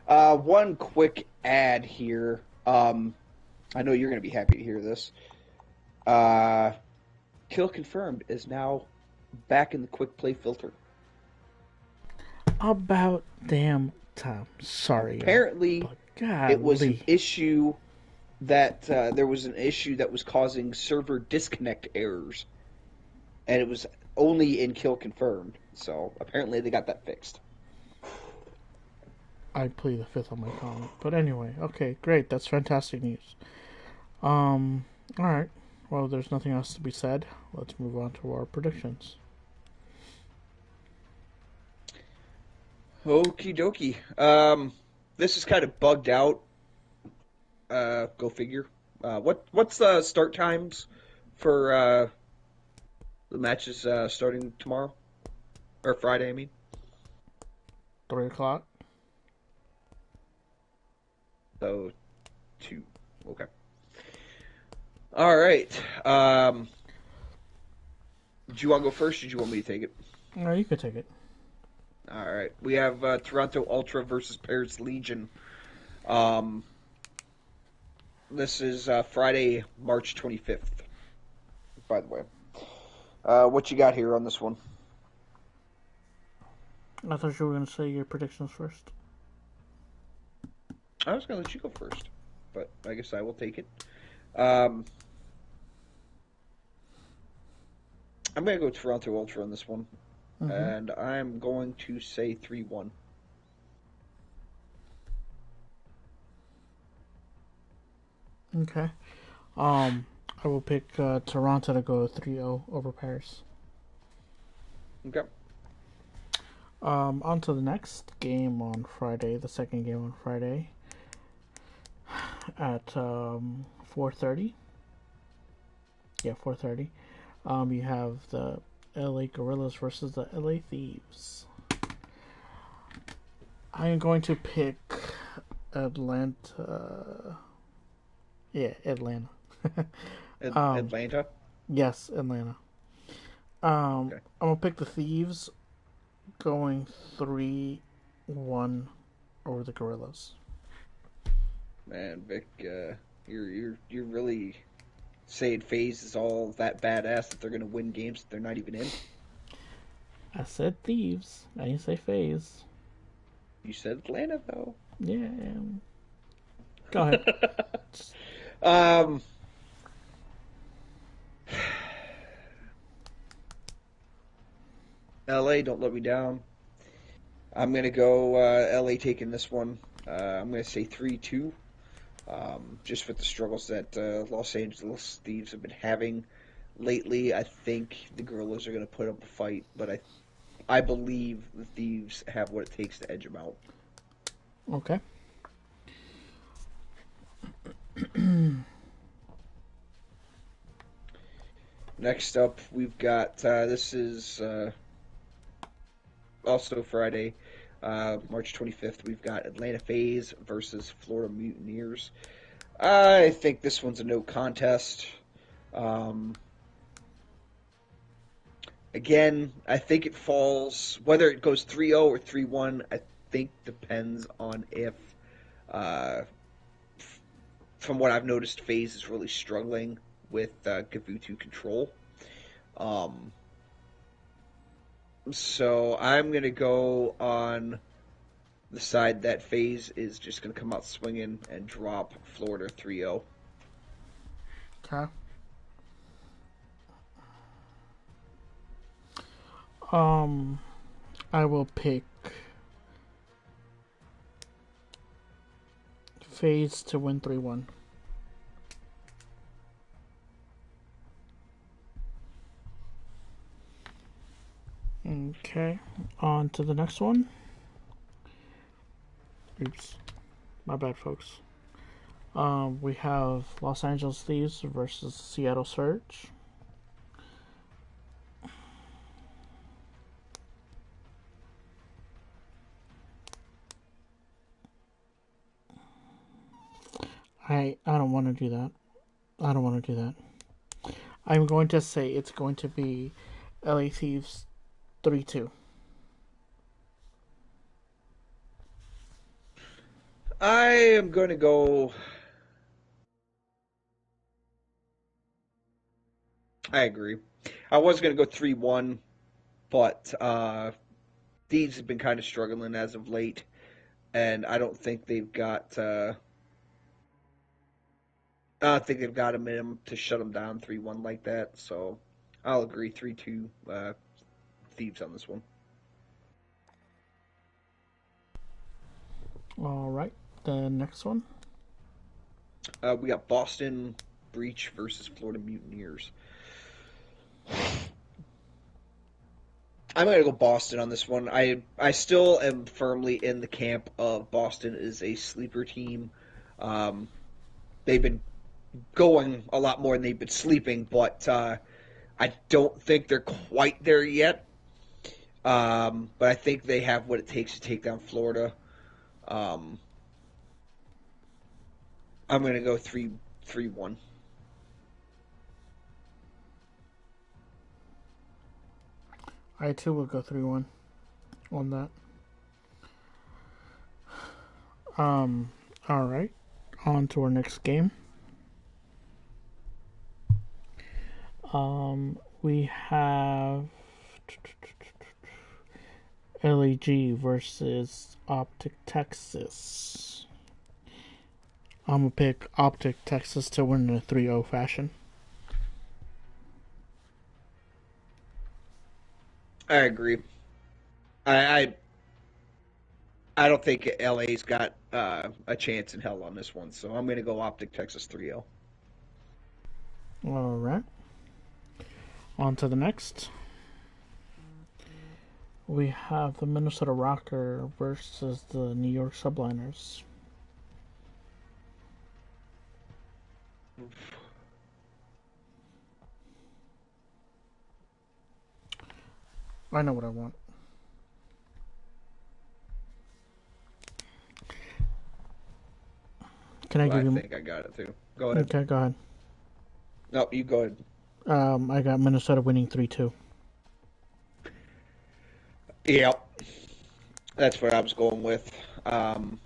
One quick ad here. I know you're going to be happy to hear this. Kill Confirmed is now back in the quick play filter. About damn time. Sorry, y'all. Apparently, But it was an golly. issue that there was an issue that was causing server disconnect errors, and it was only in Kill Confirmed. So apparently they got that fixed. I plead the fifth on my comment. But anyway, okay, great. That's fantastic news. Alright. Well, there's nothing else to be said. Let's move on to our predictions. Okie dokie. This is kind of bugged out. Go figure. What's the start times for the matches starting tomorrow or Friday? I mean, 3 o'clock? so 2. Okay. All right. Do you want to go first? Or do you want me to take it? No, you could take it. All right. We have Toronto Ultra versus Paris Legion. Um, this is Friday, March 25th. By the way, what you got here on this one? I thought you were going to say your predictions first. I was going to let you go first, but I guess I will take it. I'm going to go Toronto Ultra on this one, and I'm going to say 3-1. Okay. I will pick Toronto to go 3-0 over Paris. Okay. On to the next game on Friday, the second game on Friday at 4:30. Yeah, 4:30. You have the LA Gorillas versus the LA Thieves. I am going to pick Atlanta. Yeah, Atlanta. Atlanta? Yes, Atlanta. Okay. I'm gonna pick the Thieves going 3-1 over the Gorillas. Man, Vic, you're really saying FaZe is all that badass that they're going to win games that they're not even in? I said Thieves. I didn't say FaZe. You said Atlanta, though. Yeah. Go ahead. Um, LA, don't let me down. I'm going to go LA taking this one. I'm going to say 3-2. Just with the struggles that Los Angeles Thieves have been having lately, I think the Gorillas are going to put up a fight, but I believe the Thieves have what it takes to edge them out. Okay. Next up, we've got this is also Friday, March 25th. We've got Atlanta FaZe versus Florida Mutineers. I think this one's a no contest. Again, I think it falls, whether it goes 3-0 or 3-1, I think depends on if, from what I've noticed, FaZe is really struggling with Gavutu control. So I'm going to go on the side that FaZe is just going to come out swinging and drop Florida 3-0. Okay. I will pick FaZe to win 3-1. Okay, on to the next one. Oops, my bad, folks. We have Los Angeles Thieves versus Seattle Surge. I don't want to do that. I don't want to do that. I'm going to say it's going to be LA Thieves 3-2. I am going to go. I agree. I was going to go 3-1, but Thieves have been kind of struggling as of late, and I don't think they've got. I don't think they've got him in them to shut them down 3-1 like that. So I'll agree 3-2 Thieves on this one. All right, the next one. We got Boston Breach versus Florida Mutineers. I'm going to go Boston on this one. I still am firmly in the camp of Boston is a sleeper team. They've been going a lot more than they've been sleeping, but I don't think they're quite there yet. But I think they have what it takes to take down Florida. Um, I'm going to go 3-1. I too will go 3-1 on that. All right, on to our next game. We have LAG versus Optic Texas. I'm gonna pick Optic Texas to win in a 3-0 fashion. I agree. I I don't think LA's got a chance in hell on this one, so I'm going to go Optic Texas 3-0. All right. On to the next. We have the Minnesota Rocker versus the New York Subliners. I know what I want. Can I Well, give I you? think I got it too. Go ahead. Okay, go ahead. No, you go ahead. I got Minnesota winning 3-2. Yep, that's what I was going with. Um,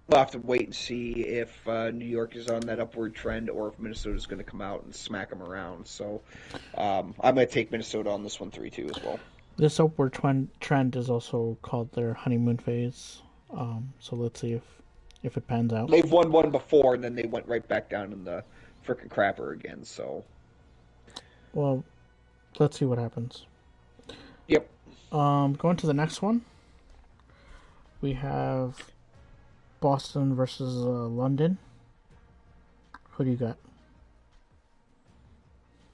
we'll have to wait and see if New York is on that upward trend or if Minnesota's going to come out and smack them around. So I'm going to take Minnesota on this one 3-2 as well. This upward trend is also called their honeymoon phase. So let's see if it pans out. They've won one before, and then they went right back down in the frickin' crapper again. So, Well, let's see what happens. yep. Going to the next one. We have Boston versus London. Who do you got?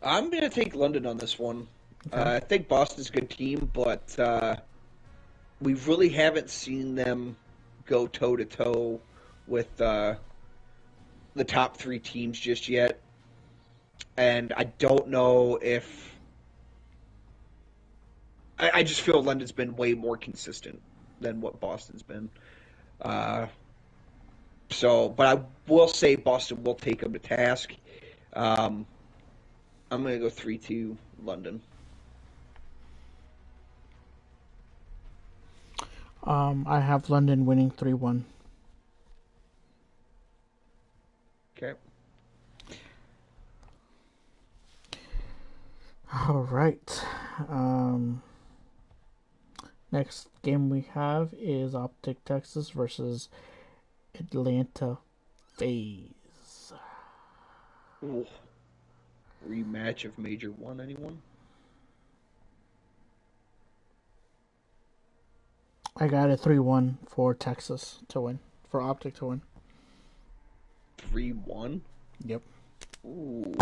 I'm going to take London on this one. Okay. I think Boston's a good team, but we really haven't seen them go toe to toe with the top three teams just yet. And I don't know if. I just feel London's been way more consistent than what Boston's been. But I will say Boston will take them to task. I'm going to go 3-2 London. I have London winning 3-1. Okay. All right. Next game we have is Optic Texas versus Atlanta FaZe. Ooh. Rematch of Major 1, anyone? I got a 3-1 for Texas to win. For Optic to win. 3-1? Yep. Ooh.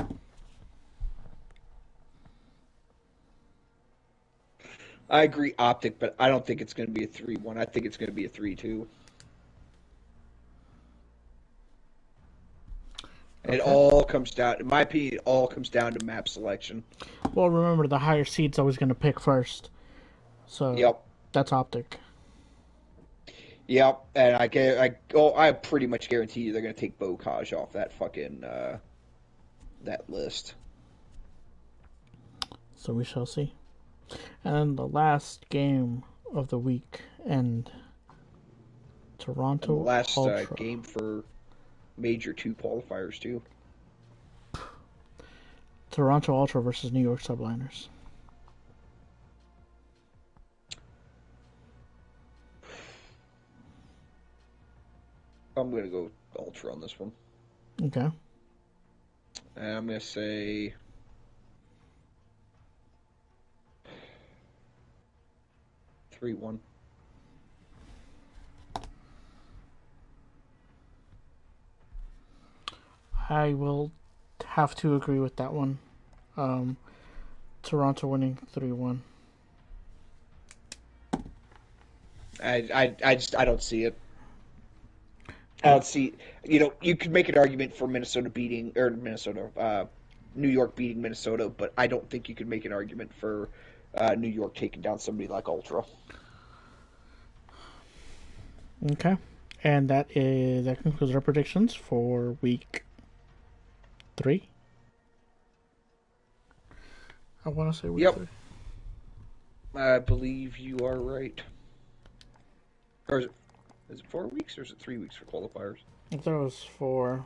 I agree Optic, but I don't think it's going to be a 3-1. I think it's going to be a 3-2. Okay. It all comes down, in my opinion, it all comes down to map selection. Well, remember, the higher seed's always going to pick first. So, Yep. That's Optic. Yep, and I pretty much guarantee you they're gonna take Bocage off that fucking that list. So we shall see. And then the last game of the week, and And the Toronto last Ultra. game for Major 2 qualifiers, too. Toronto Ultra versus New York Subliners. I'm going to go Ultra on this one. Okay. And I'm going to say 3-1. I will have to agree with that one. Toronto winning 3-1. I don't see it. I don't see. You could make an argument for New York beating Minnesota, but I don't think you could make an argument for New York taking down somebody like Ultra. Okay. And that concludes our predictions for week 3. I want to say week 3. I believe you are right. Or is it 4 weeks or is it 3 weeks for qualifiers? I thought it was 4.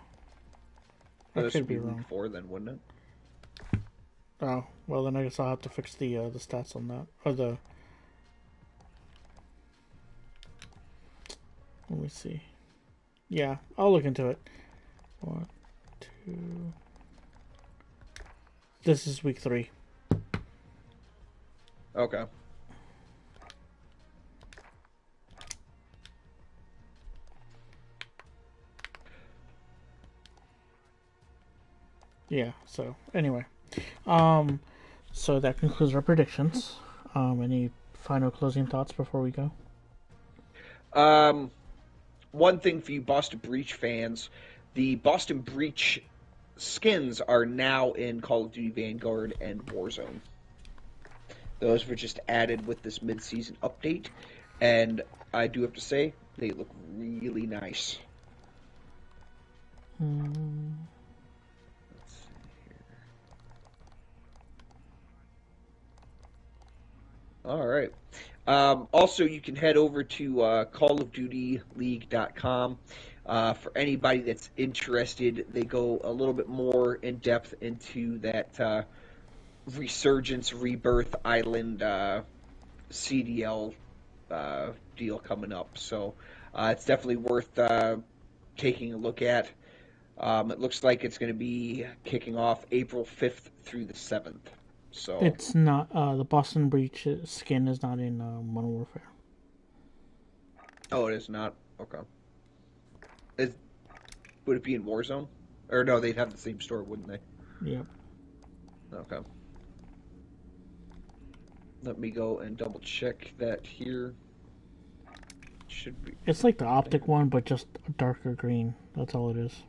This would be week 4 then, wouldn't it? Oh, well then I guess I'll have to fix the stats on that. Or the... Let me see. Yeah, I'll look into it. 1, 2... This is week 3. Okay. Yeah, so anyway. So that concludes our predictions. Any final closing thoughts before we go? One thing for you Boston Breach fans, the Boston Breach skins are now in Call of Duty Vanguard and Warzone. Those were just added with this mid-season update, and I do have to say, they look really nice. Let's see here. All right. Also, you can head over to callofdutyleague.com. For anybody that's interested, they go a little bit more in depth into that Resurgence Rebirth Island CDL deal coming up. So it's definitely worth taking a look at. It looks like it's going to be kicking off April 5th through the 7th. So it's not the Boston Breach skin is not in Modern Warfare. Oh, it is not? Okay. Would it be in Warzone? Or no, they'd have the same store, wouldn't they? Yep. Okay. Let me go and double check that here. Should be. It's like the optic one, but just a darker green. That's all it is.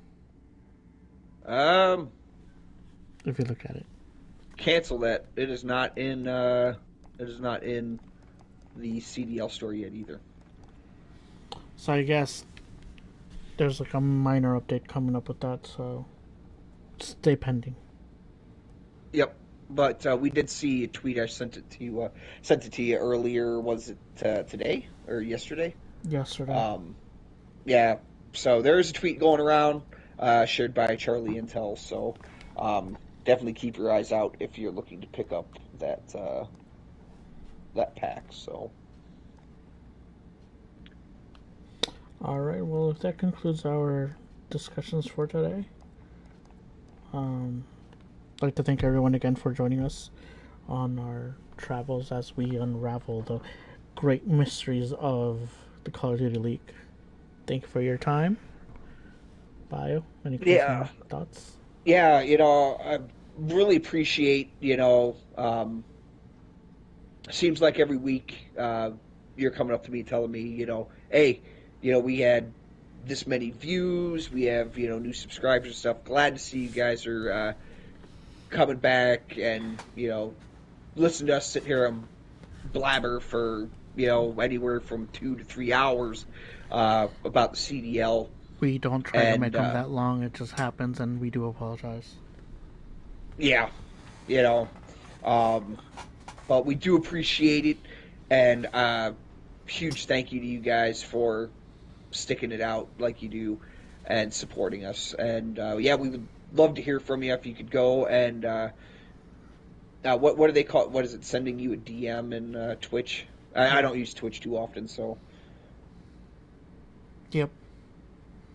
If you look at it. Cancel that. It is not in. It is not in the CDL store yet either. So I guess there's like a minor update coming up with that. So stay pending. Yep. But we did see a tweet. I sent it to you. Sent it to you earlier. Was it today or yesterday? Yesterday. Yeah. So there is a tweet going around, shared by Charlie Intel. So definitely keep your eyes out if you're looking to pick up that pack. So. All right. Well, if that concludes our discussions for today, I'd like to thank everyone again for joining us on our travels as we unravel the great mysteries of the Call of Duty League. Thank you for your time. Bio, any closing thoughts? Yeah, I really appreciate, seems like every week you're coming up to me telling me, hey, we had this many views, we have, new subscribers and stuff. Glad to see you guys are coming back and, listen to us sit here and blabber for, anywhere from 2 to 3 hours about the CDL. We don't try to make And them that long. It just happens, and we do apologize. yeah, you know, um, but we do appreciate it, and huge thank you to you guys for sticking it out like you do and supporting us. And yeah, we would love to hear from you if you could go and what do they call it? What is it? Sending you a DM in Twitch? I don't use Twitch too often, so Yep.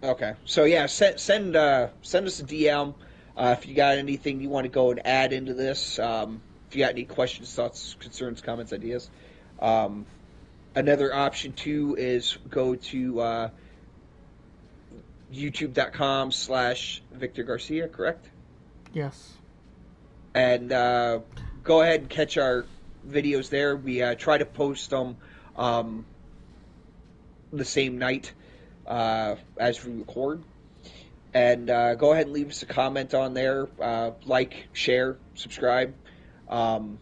okay. So yeah, send us a DM if you got anything you want to go and add into this. If you got any questions, thoughts, concerns, comments, ideas. Um, Another option too is go to youtube.com/Victor Garcia, correct? Yes. And go ahead and catch our videos there. We try to post them um, the same night as we record. And go ahead and leave us a comment on there. Like, share, subscribe. Um,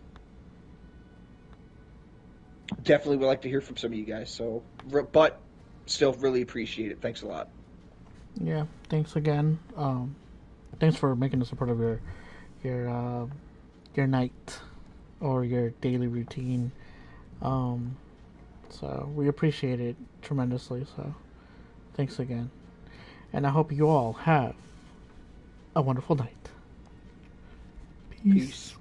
Definitely would like to hear from some of you guys. So, but still really appreciate it. Thanks a lot. Yeah. Thanks again. Thanks for making us a part of your your night or your daily routine. Um, so we appreciate it tremendously. So thanks again, and I hope you all have a wonderful night. Peace. Peace.